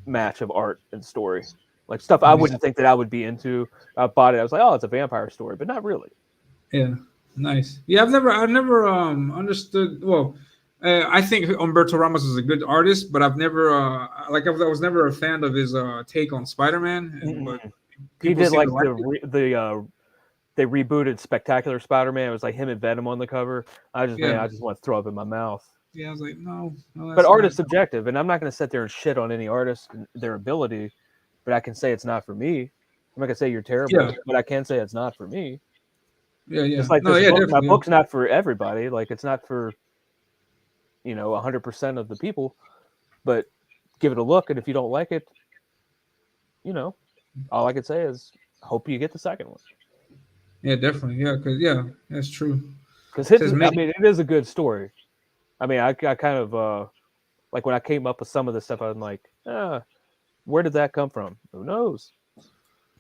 match of art and story. Like stuff I Nice. wouldn't think that I would be into. I bought it. I was like, oh, it's a vampire story, but not really. Yeah. Nice. Yeah, I've never understood. Well, I think Umberto Ramos is a good artist, but I've never I was never a fan of his take on Spider-Man, and but Mm-mm. He people did seem to like like it. they rebooted Spectacular Spider-Man. It was like him and Venom on the cover. Yeah. I just want to throw up in my mouth. Yeah. I was like, no, no, But that's art not. is subjective, and I'm not going to sit there and shit on any artist and their ability. But I can say it's not for me. I'm not gonna say you're Yeah. terrible, but I can say it's not for me. Yeah. Yeah. Just like No. this Yeah. book, my Definitely. book's not for everybody. Like it's not for 100% of the people. But give it a look, and if you don't like it, all I can say is hope you get the second one, Yeah. Definitely. Yeah. Cause yeah, that's true. because It says I make. mean, it is a good story. I mean, I kind of like when I came up with some of this stuff, I was like, where did that come from? Who knows?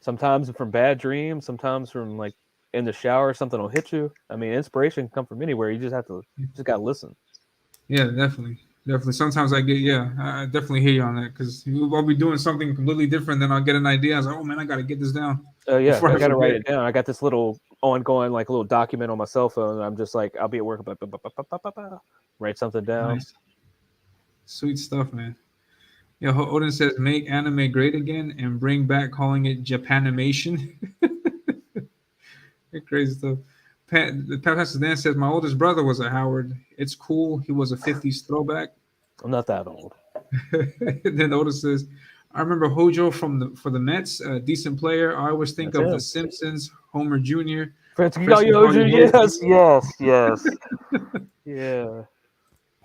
Sometimes from bad dreams, sometimes from like in the shower, something will hit you. I mean, inspiration can come from anywhere. You just gotta listen. Yeah. Definitely. Definitely. Sometimes I get. Yeah. I definitely hear you on that because I'll be doing something completely different. Then I'll get an idea. I was like, oh man, I got to get this down Yeah, before I I gotta write forget. it down. I got this little ongoing like little document on my cell phone. And I'm just like, I'll be at work, write something down. Nice. Sweet stuff, man. Yeah, Odin says make anime great again and bring back calling it Japanimation. Crazy stuff. Pastor Dan says my oldest brother was a Howard. It's cool. He was a '50s throwback. I'm not that old. Then Odin says, I remember Hojo for the Mets, a decent player. I always think That's of The him. Simpsons, Homer Jr., Francis Friends Call You Hojo. yes, yes, yes. Yeah.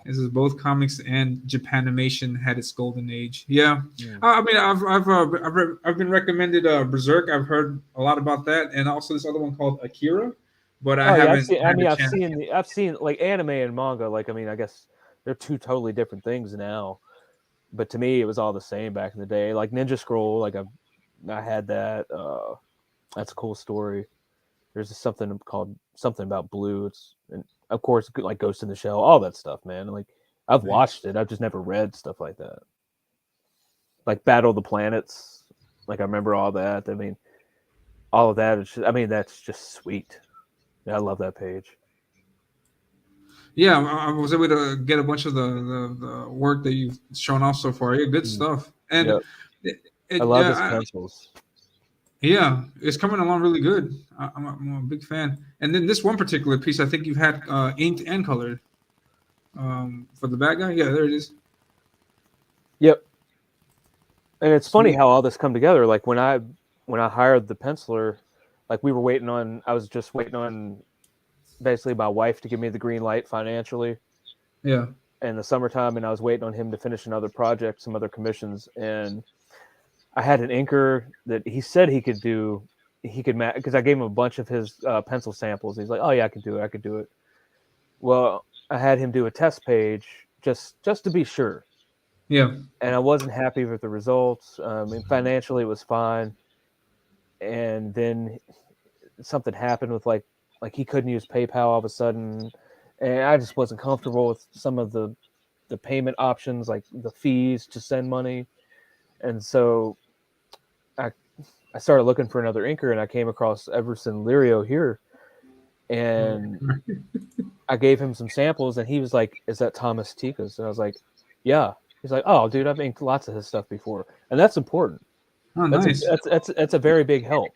This is both comics and Japanimation had its golden age. Yeah, Mm. I mean, I've been recommended Berserk. I've heard a lot about that, and also this other one called Akira, but I Oh yeah, haven't had the chance. I've seen like anime and manga. Like I mean, I guess they're two totally different things now. But to me, it was all the same back in the day. Like Ninja Scroll, like I had that. That's a cool story. There's something called something about blue. It's and of course like Ghost in the Shell, all that stuff, man. Like I've Nice. watched it. I've just never read stuff like that. Like Battle of the Planets. Like I remember all that. I mean, all of that. I mean, that's just sweet. Yeah, I love that page. Yeah, I was able to get a bunch of the work that you've shown off so far. Yeah, good Mm. stuff, and Yep. I love his yeah, pencils. yeah, it's coming along really good. I'm a big fan. And then this one particular piece, I think you've had inked and colored. For the bad guy, yeah, there it is. Yep. And it's funny Sweet. how all this come together. Like when I hired the penciler, like I was just waiting on basically my wife to give me the green light financially Yeah, in the summertime, and I was waiting on him to finish another project, some other commissions, and I had an inker that he said he could do. He could because I gave him a bunch of his pencil samples. He's like, "Oh yeah, I could do it. I could do it." Well, I had him do a test page just to be sure, Yeah. and I wasn't happy with the results. And financially, it was fine. And then something happened with like he couldn't use PayPal all of a sudden, and I just wasn't comfortable with some of the payment options, like the fees to send money. And so I I started looking for another inker, and I came across Everson Lirio here, and I gave him some samples, and he was like, "Is that Thomas Tika's?" And I was like, "Yeah." He's like, "Oh, dude, I've inked lots of his stuff before," and that's important. Oh, That's a nice. that's a very big help.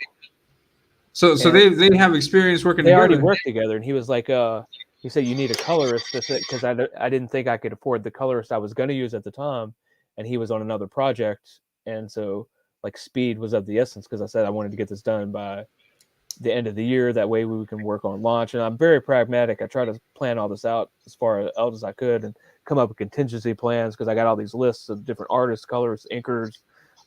So And they have experience working they already together. worked together, and he was like, he said, "You need a colorist," because I didn't think I could afford the colorist I was going to use at the time, and he was on another project, and so like speed was of the essence because I said I wanted to get this done by the end of the year. That way we can work on launch. And I'm very pragmatic. I try to plan all this out as far out as I could and come up with contingency plans because I got all these lists of different artists, colorists, inkers,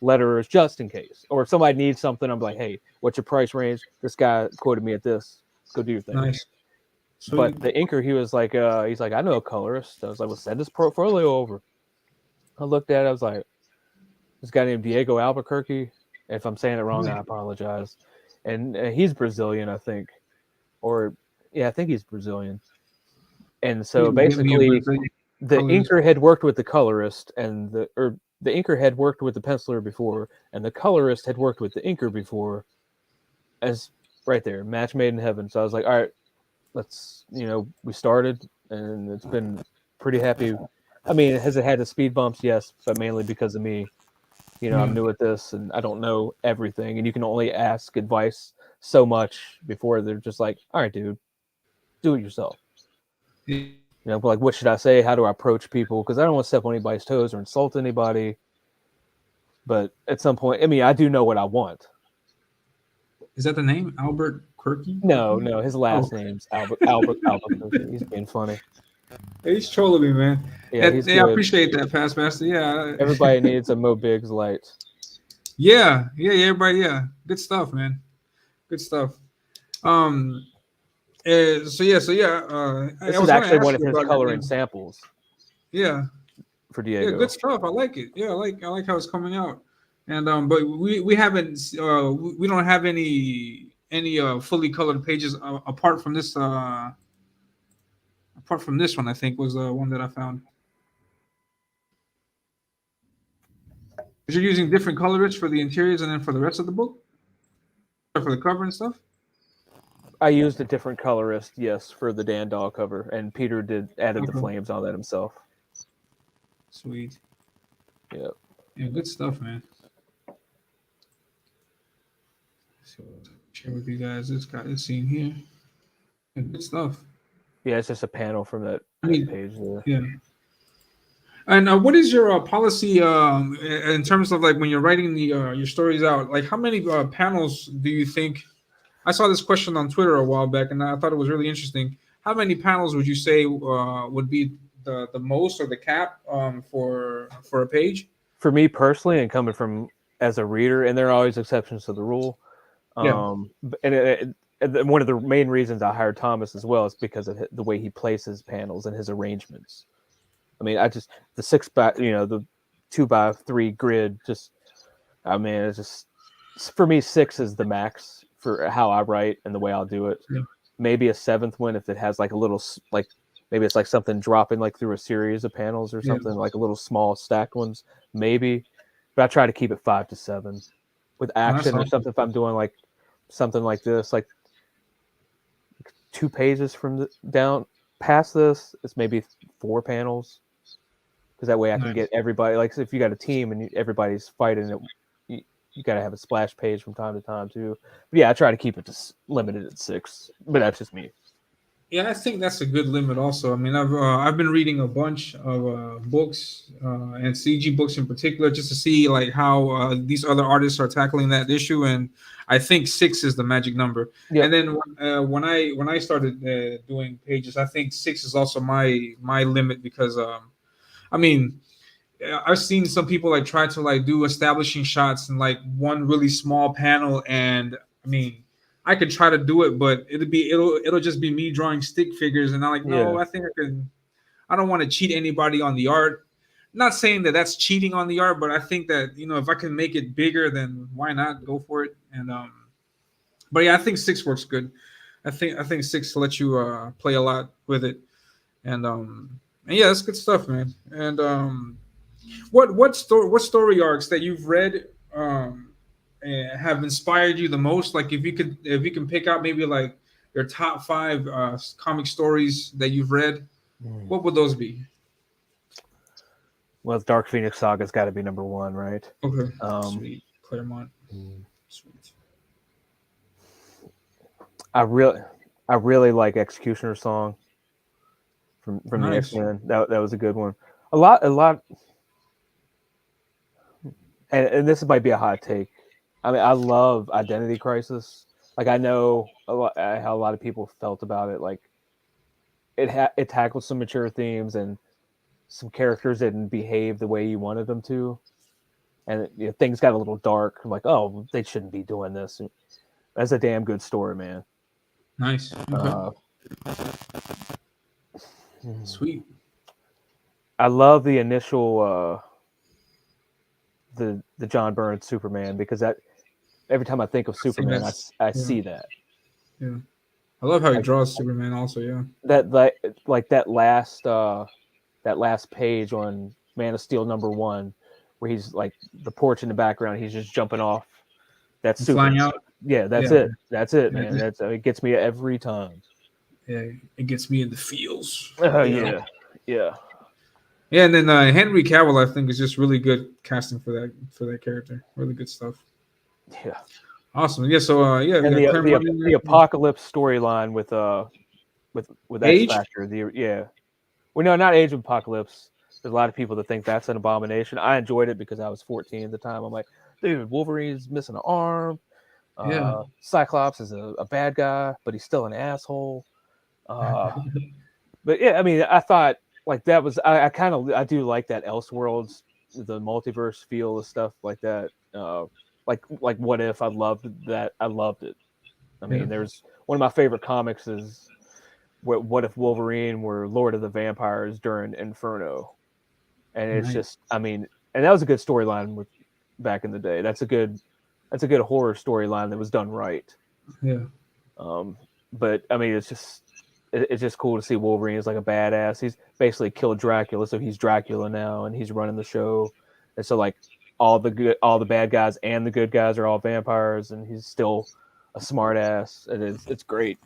letterers, just in case. Or if somebody needs something, I'm like, hey, what's your price range? This guy quoted me at this. Go do your thing. Nice. But Sweet. the inker, he's like, I know a colorist. I was like, well, send his portfolio over. I looked at it. I was like, this guy named Diego Albuquerque. If I'm saying it wrong, I apologize. And he's Brazilian, I think, or yeah, I think he's Brazilian. And so Give me a basically, Brazilian the colorist. inker had worked with the colorist, and the inker had worked with the penciler before, and the colorist had worked with the inker before. As right there, match made in heaven. So I was like, all right, let's we started, and it's been pretty happy. I mean, has it had the speed bumps? Yes, but mainly because of me. I'm Yeah. new at this and I don't know everything. And you can only ask advice so much before they're just like, all right, dude, do it yourself. Like, what should I say? How do I approach people? Because I don't want to step on anybody's toes or insult anybody. But at some point, I mean, I do know what I want. Is that the name? Albert Quirky? No, no, his Oh, last name's Albert. He's being funny. he's trolling me, man. Yeah, he's Yeah, I good. appreciate that, Past Master. Yeah. Everybody needs a Mo Biggs light. Yeah, everybody, yeah. Good stuff, man. Good stuff. Um, so yeah. I This is was gonna actually ask one of you his about your coloring thing. samples Yeah, for yeah, good Diego. stuff. I like it. Yeah, I like how it's coming out. And but we haven't we don't have any fully colored pages apart from this one. I think was the one that I found. 'Cause you're using different colorists for the interiors and then for the rest of the book, or for the cover and stuff. I used a different colorist, yes, for the Dan Dahl cover, and Peter added the Okay, flames on that himself. sweet. Yeah, Yeah, good stuff, man. So share with you guys this guy this scene here. Yeah, good stuff. yeah, it's just a panel from that I that mean, page there. yeah. And what is your policy in terms of like when you're writing the your stories out? Like, how many panels do you think? I saw this question on Twitter a while back, and I thought it was really interesting. How many panels would you say would be the most or the cap for a page? For me personally, and coming from as a reader, and there are always exceptions to the rule. Yeah, And one of the main reasons I hired Thomas as well is because of the way he places panels and his arrangements. I mean, I just the 6 by the 2 by 3 grid. Just I mean, it's just for me 6 is the max for how I write and the way I'll do it. yeah, Maybe a seventh one if it has like a little like maybe it's like something dropping like through a series of panels or yeah. something like a little small stacked ones maybe. But I try to keep it 5 to 7 with Oh, that's action or awesome. something. If I'm doing like something like this, like 2 pages from down past this, it's maybe 4 panels because that way I can get Nice. everybody. Like if you got a team and everybody's fighting it, you got to have a splash page from time to time too. But yeah, I try to keep it to limited at 6, but that's just me. Yeah, I think that's a good limit. Also, I mean, I've been reading a bunch of books and CG books in particular, just to see like how these other artists are tackling that issue, and I think 6 is the magic number. Yep. And then when I started doing pages, I think 6 is also my limit because I mean, I've seen some people like try to like do establishing shots in like one really small panel, and I mean, I could try to do it, but it'll just be me drawing stick figures, and I'm like, no, Yeah. I think I can. I don't want to cheat anybody on the art. not saying that that's cheating on the art, but I think that if I can make it bigger, then why not go for it? And but yeah, I think six works good. I think six lets you play a lot with it, and yeah, that's good stuff, man. And what story arcs that you've read have inspired you the most? Like if you can pick out maybe like your top five comic stories that you've read, Mm. what would those be? Well, Dark Phoenix Saga's got to be number one, right? Okay, Um, sweet Claremont, mm, sweet. I really, I really like Executioner Song from the X Nice. Men. That was a good one. A lot, and this might be a hot take. I mean, I love Identity Crisis. Like I know how a lot of people felt about it. Like it tackled some mature themes and some characters didn't behave the way you wanted them to, and things got a little dark. I'm like, oh, they shouldn't be doing this. That's a damn good story, man. Nice. Okay. Uh, Sweet. I love the initial the John Byrne Superman because that every time I think of I think Superman, that's I yeah, see that. yeah. I love how he Like draws Superman. Also, yeah. that like that last page on Man of Steel #1, where he's like the porch in the background, he's just jumping off. That's And flying Superman. out. Yeah, that's Yeah. it. That's it, Yeah. man. That's it gets me every time. Yeah. It gets me in the feels. Oh Yeah. yeah, yeah, Yeah, and then Henry Cavill, I think, is just really good casting for that character. Really good stuff. yeah. Awesome. Yeah. So yeah, we And got Claremont in the there. Yeah. apocalypse storyline with X Age. Factor. The yeah. Well, no, not Age of Apocalypse. There's a lot of people that think that's an abomination. I enjoyed it because I was 14 at the time. I'm like, dude, Wolverine's missing an arm. Yeah. Cyclops is a bad guy, but he's still an asshole. Uh, but yeah, I mean, I thought like that was I kind of I do like that Elseworlds, the multiverse feel of stuff like that. Like What If? I loved that. I loved it. I Yeah. mean, there's one of my favorite comics is what if Wolverine were Lord of the Vampires during Inferno, and it's Nice. just I mean, and that was a good storyline with back in the day. That's a good horror storyline that was done right. Yeah. Um, but I mean, it's just cool to see Wolverine as like a badass. He's basically killed Dracula, so he's Dracula now, and he's running the show. And so like all the bad guys and the good guys are all vampires, and he's still a smart ass. It's great.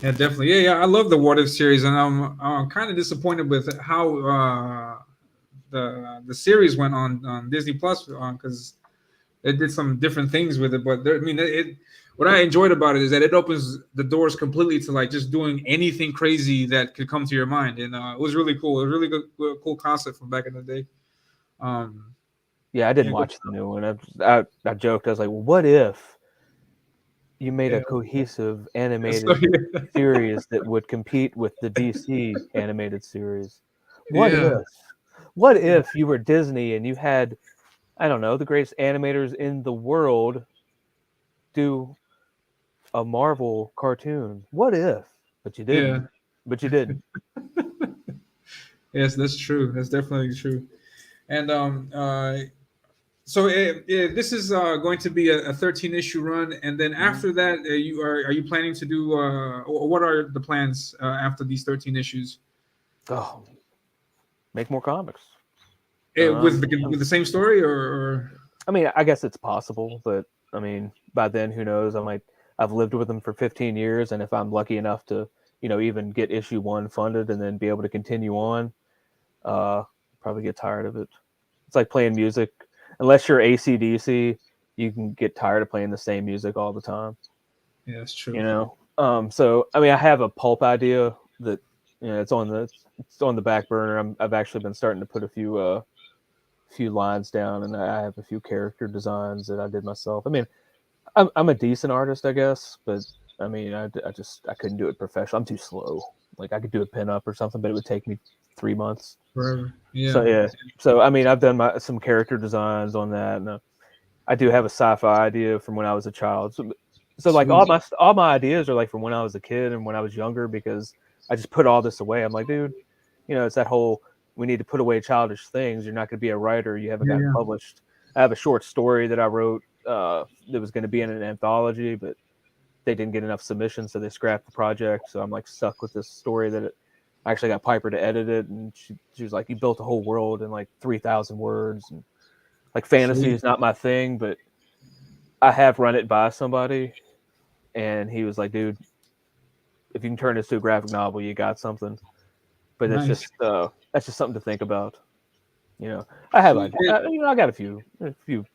Yeah. Definitely. Yeah. Yeah. I love the What If series, and I'm kind of disappointed with how the series went on Disney Plus because it did some different things with it. But I mean, what I enjoyed about it is that it opens the doors completely to like just doing anything crazy that could come to your mind, and it was really cool. It was really cool concept from back in the day. Um, Yeah, I didn't yeah, good watch the stuff. new one. I joked. I was like, well, what if you made Yeah. a cohesive So, animated yeah. series that would compete with the DC animated series? What Yeah. if? What if you were Disney and you had, I don't know, the greatest animators in the world do a Marvel cartoon? What if? But you Yeah. didn't. But you didn't. Yes, that's true. That's definitely true. And so this is going to be a 13 issue run, and then Mhm. after that, are you planning to do? Or what are the plans after these 13 issues? Oh, make more comics. With the same story, or I mean, I guess it's possible, but I mean, by then, who knows? I've lived with them for 15 years, and if I'm lucky enough to, even get issue one funded and then be able to continue on, uh, probably get tired of it. It's like playing music. Unless you're AC/DC, you can get tired of playing the same music all the time. yeah, that's You true. know. So I mean, I have a pulp idea that it's on the back burner. I've actually been starting to put a few lines down, and I have a few character designs that I did myself. I mean, I'm a decent artist, I guess, but I mean, I couldn't do it professional. I'm too slow. Like I could do a pinup or something, but it would take me 3 months. Forever. So Yeah. yeah. So I mean, I've done some character designs on that, and I do have a sci-fi idea from when I was a child. So like Sweet. all my ideas are like from when I was a kid and when I was younger because I just put all this away. I'm like, dude, it's that whole we need to put away childish things. You're not going to be a writer. You haven't Yeah, gotten yeah. published. I have a short story that I wrote that was going to be in an anthology, but they didn't get enough submissions, so they scrapped the project. So I'm like stuck with this story I actually got Piper to edit it, and she was like, "You built a whole world in like 3,000 words." And like fantasy Sweet. is not my thing, but I have run it by somebody, and he was like, "Dude, if you can turn this to a graphic novel, you got something." But Nice. that's just something to think about. You know, I have Sweet. I got a few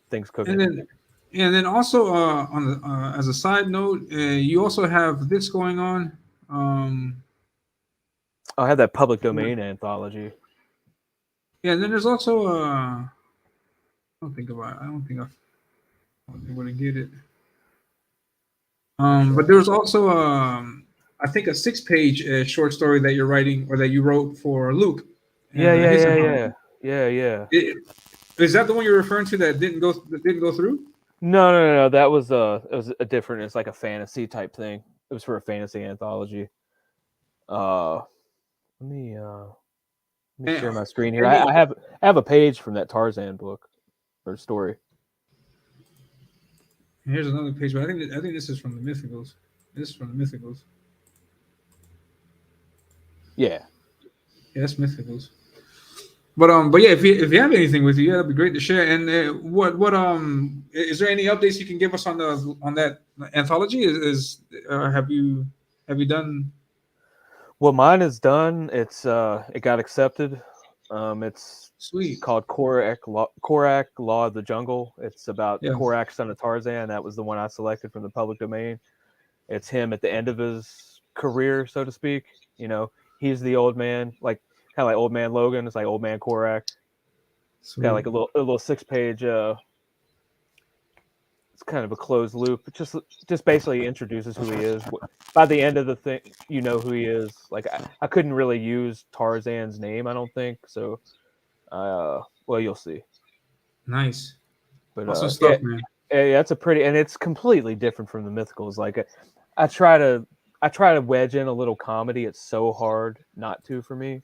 things And cooking. then and then also on the as a side note, you also have this going on. Um, I have that public domain anthology. yeah, and then there's also I don't think about it. I don't think I was able to get it. Actually, But there was also I think a 6 page short story that you're writing or that you wrote for Luke yeah, and yeah, his yeah, yeah, anthology. yeah, yeah. Is that the one you're referring to that didn't go through? No, no, no, no. That was it was a different. It's like a fantasy type thing. It was for a fantasy anthology. Uh, let me uh, let me And, share my screen here. any I have a page from that Tarzan book or story. here's another page, but I think this is from the Mythicals. This is from the Mythicals. Yeah. Yeah, that's Mythicals. But yeah, if you have anything with you, yeah, that'd be great to share. And is there any updates you can give us on that anthology? Have you done Well, mine is done. It got accepted. It's sweet? called Korak Law of the Jungle. It's about Yeah, Korak, son of Tarzan. That was the one I selected from the public domain. It's him at the end of his career, so to speak. You know, he's the old man, like kind of like Old Man Logan. It's like Old Man Korak. Got like sweet, a little 6 page. It's kind of a closed loop. It just basically introduces who he is. By the end of the thing, you know who he is. Like I couldn't really use Tarzan's name, I don't think. So, well, you'll see. nice, But awesome stuff, man. yeah, it's a pretty, and it's completely different from the Mythicals. Like I try to I try to wedge in a little comedy. It's so hard not to for me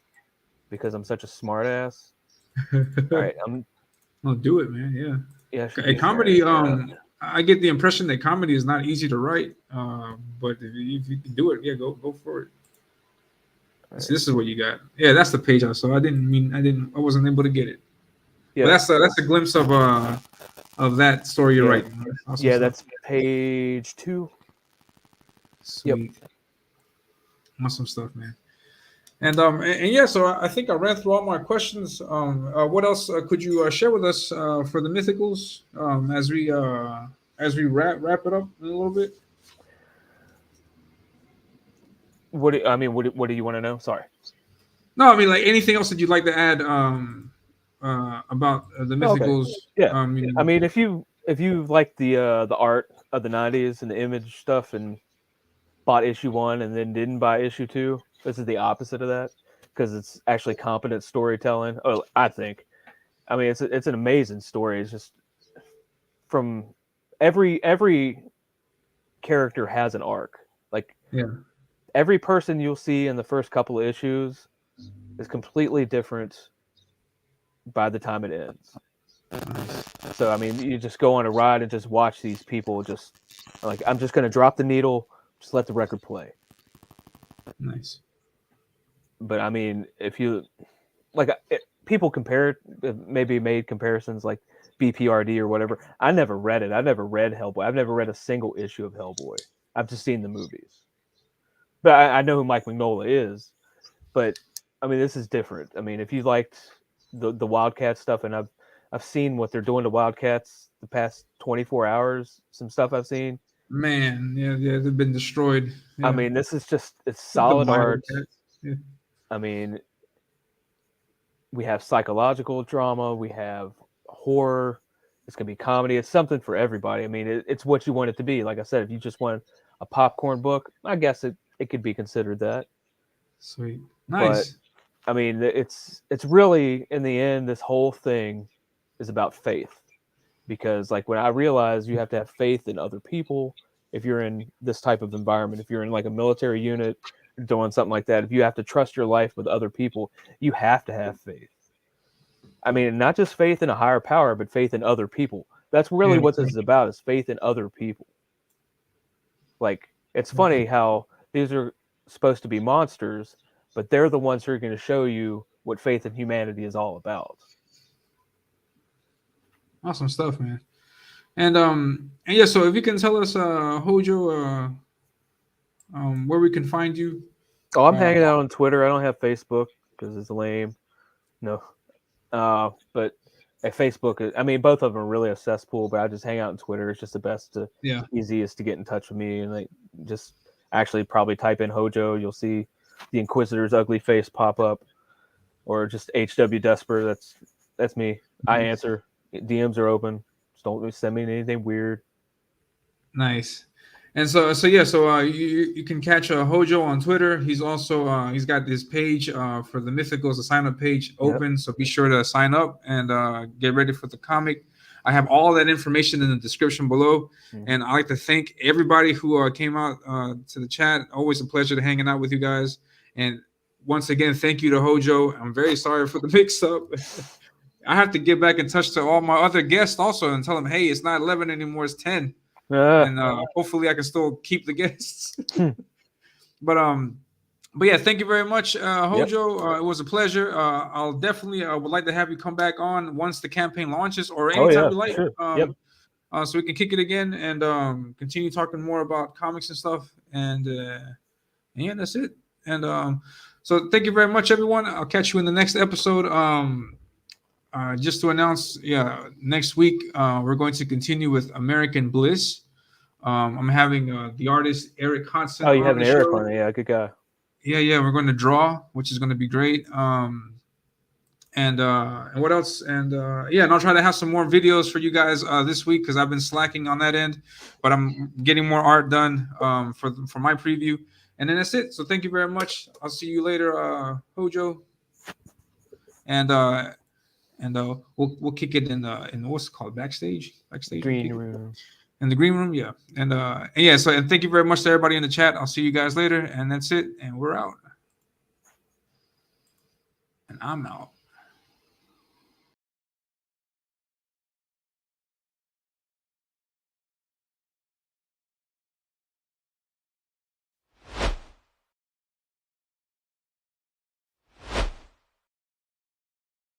because I'm such a smartass. All right, Well, do it, man. yeah, I should A be sharing comedy. it now. I get the impression that comedy is not easy to write. But if you can do it, yeah, go for it. All So right. this is what you got. Yeah, that's the page I saw. I wasn't able to get it. But Yep. that's a glimpse of that story you're Yeah. writing. Awesome Yeah, stuff. that's page 2. Yep. Sweet, awesome stuff, man. And yeah, so I think I ran through all my questions. What else could you share with us for the Mythicals as we wrap it up in a little bit? I mean, what do you want to know? Sorry. No, I mean like anything else that you'd like to add about the Oh, okay. Mythicals. Yeah. I You mean, if you like the art of the '90s and the image stuff, and bought issue 1 and then didn't buy issue 2, this is the opposite of that because it's actually competent storytelling. Oh, I think. I mean, it's an amazing story. It's just from every character has an arc. Like yeah, every person you'll see in the first couple of issues is completely different by the time it ends. So I mean, you just go on a ride and just watch these people just like I'm just gonna drop the needle, just let the record play. nice. But I mean, if you like, people compare maybe made comparisons like BPRD or whatever. I never read it. I never read Hellboy. I've never read a single issue of Hellboy. I've just seen the movies. But I know who Mike Mignola is. But I mean, this is different. I mean, if you liked the Wildcat stuff, and I've seen what they're doing to Wildcats the past 24 hours. Some stuff I've seen. Man, yeah, they've been destroyed. I Yeah, mean, this is just it's the solid art. Wildcats. Yeah, I mean, we have psychological drama, we have horror. It's gonna be comedy. It's something for everybody. I mean, it's what you want it to be. Like I said, if you just want a popcorn book, I guess it could be considered that. sweet, But nice. I mean, it's really in the end, this whole thing is about faith. Because like when I realized you have to have faith in other people if you're in this type of environment, if you're in like a military unit doing something like that, if you have to trust your life with other people, you have to have faith. I mean, not just faith in a higher power, but faith in other people. That's really Yeah. what this is about, is faith in other people. Like, it's funny how these are supposed to be monsters, but they're the ones who are going to show you what faith in humanity is all about. Awesome stuff, man. And yeah, so if you can tell us, Hojo, where we can find you. Oh, I'm Uh, hanging out on Twitter. I don't have Facebook because it's lame. No. But at Facebook, I mean, both of them are really a cesspool, but I just hang out on Twitter. It's just the best, yeah. easiest to get in touch with me. And like, just actually probably type in Hojo. You'll see the Inquisitor's ugly face pop up, or just HW Desper. That's me. I answer. DMs are open. Just don't send me anything weird. Nice. And so you can catch Hojo on Twitter. He's also he's got this page for the Mythicals, the sign up page open. So be sure to sign up and get ready for the comic. I have all that information in the description below. And I'd like to thank everybody who came out to the chat. Always a pleasure to hanging out with you guys. And once again, thank you to Hojo. I'm very sorry for the mix up. I have to get back in touch to all my other guests also and tell them, hey, it's not 11 anymore, it's 10. And hopefully I can still keep the guests. But yeah, thank you very much, Hojo. It was a pleasure. I'll definitely would like to have you come back on once the campaign launches or anytime you like. Sure. So we can kick it again and continue talking more about comics and stuff. And yeah, that's it. And so thank you very much, everyone. I'll catch you in the next episode. Just to announce, next week we're going to continue with American Bliss. I'm having the artist Eric Hodson. Oh, you have the Eric show. on it? Yeah, good guy. Yeah, we're going to draw, which is going to be great. And what else? And I'll try to have some more videos for you guys this week because I've been slacking on that end, but I'm getting more art done for my preview. And then that's it. So thank you very much. I'll see you later, Hojo. And we'll kick it in what's it called, backstage Green room. In the green room, yeah. And thank you very much to everybody in the chat. I'll see you guys later, and that's it. And we're out. And I'm out.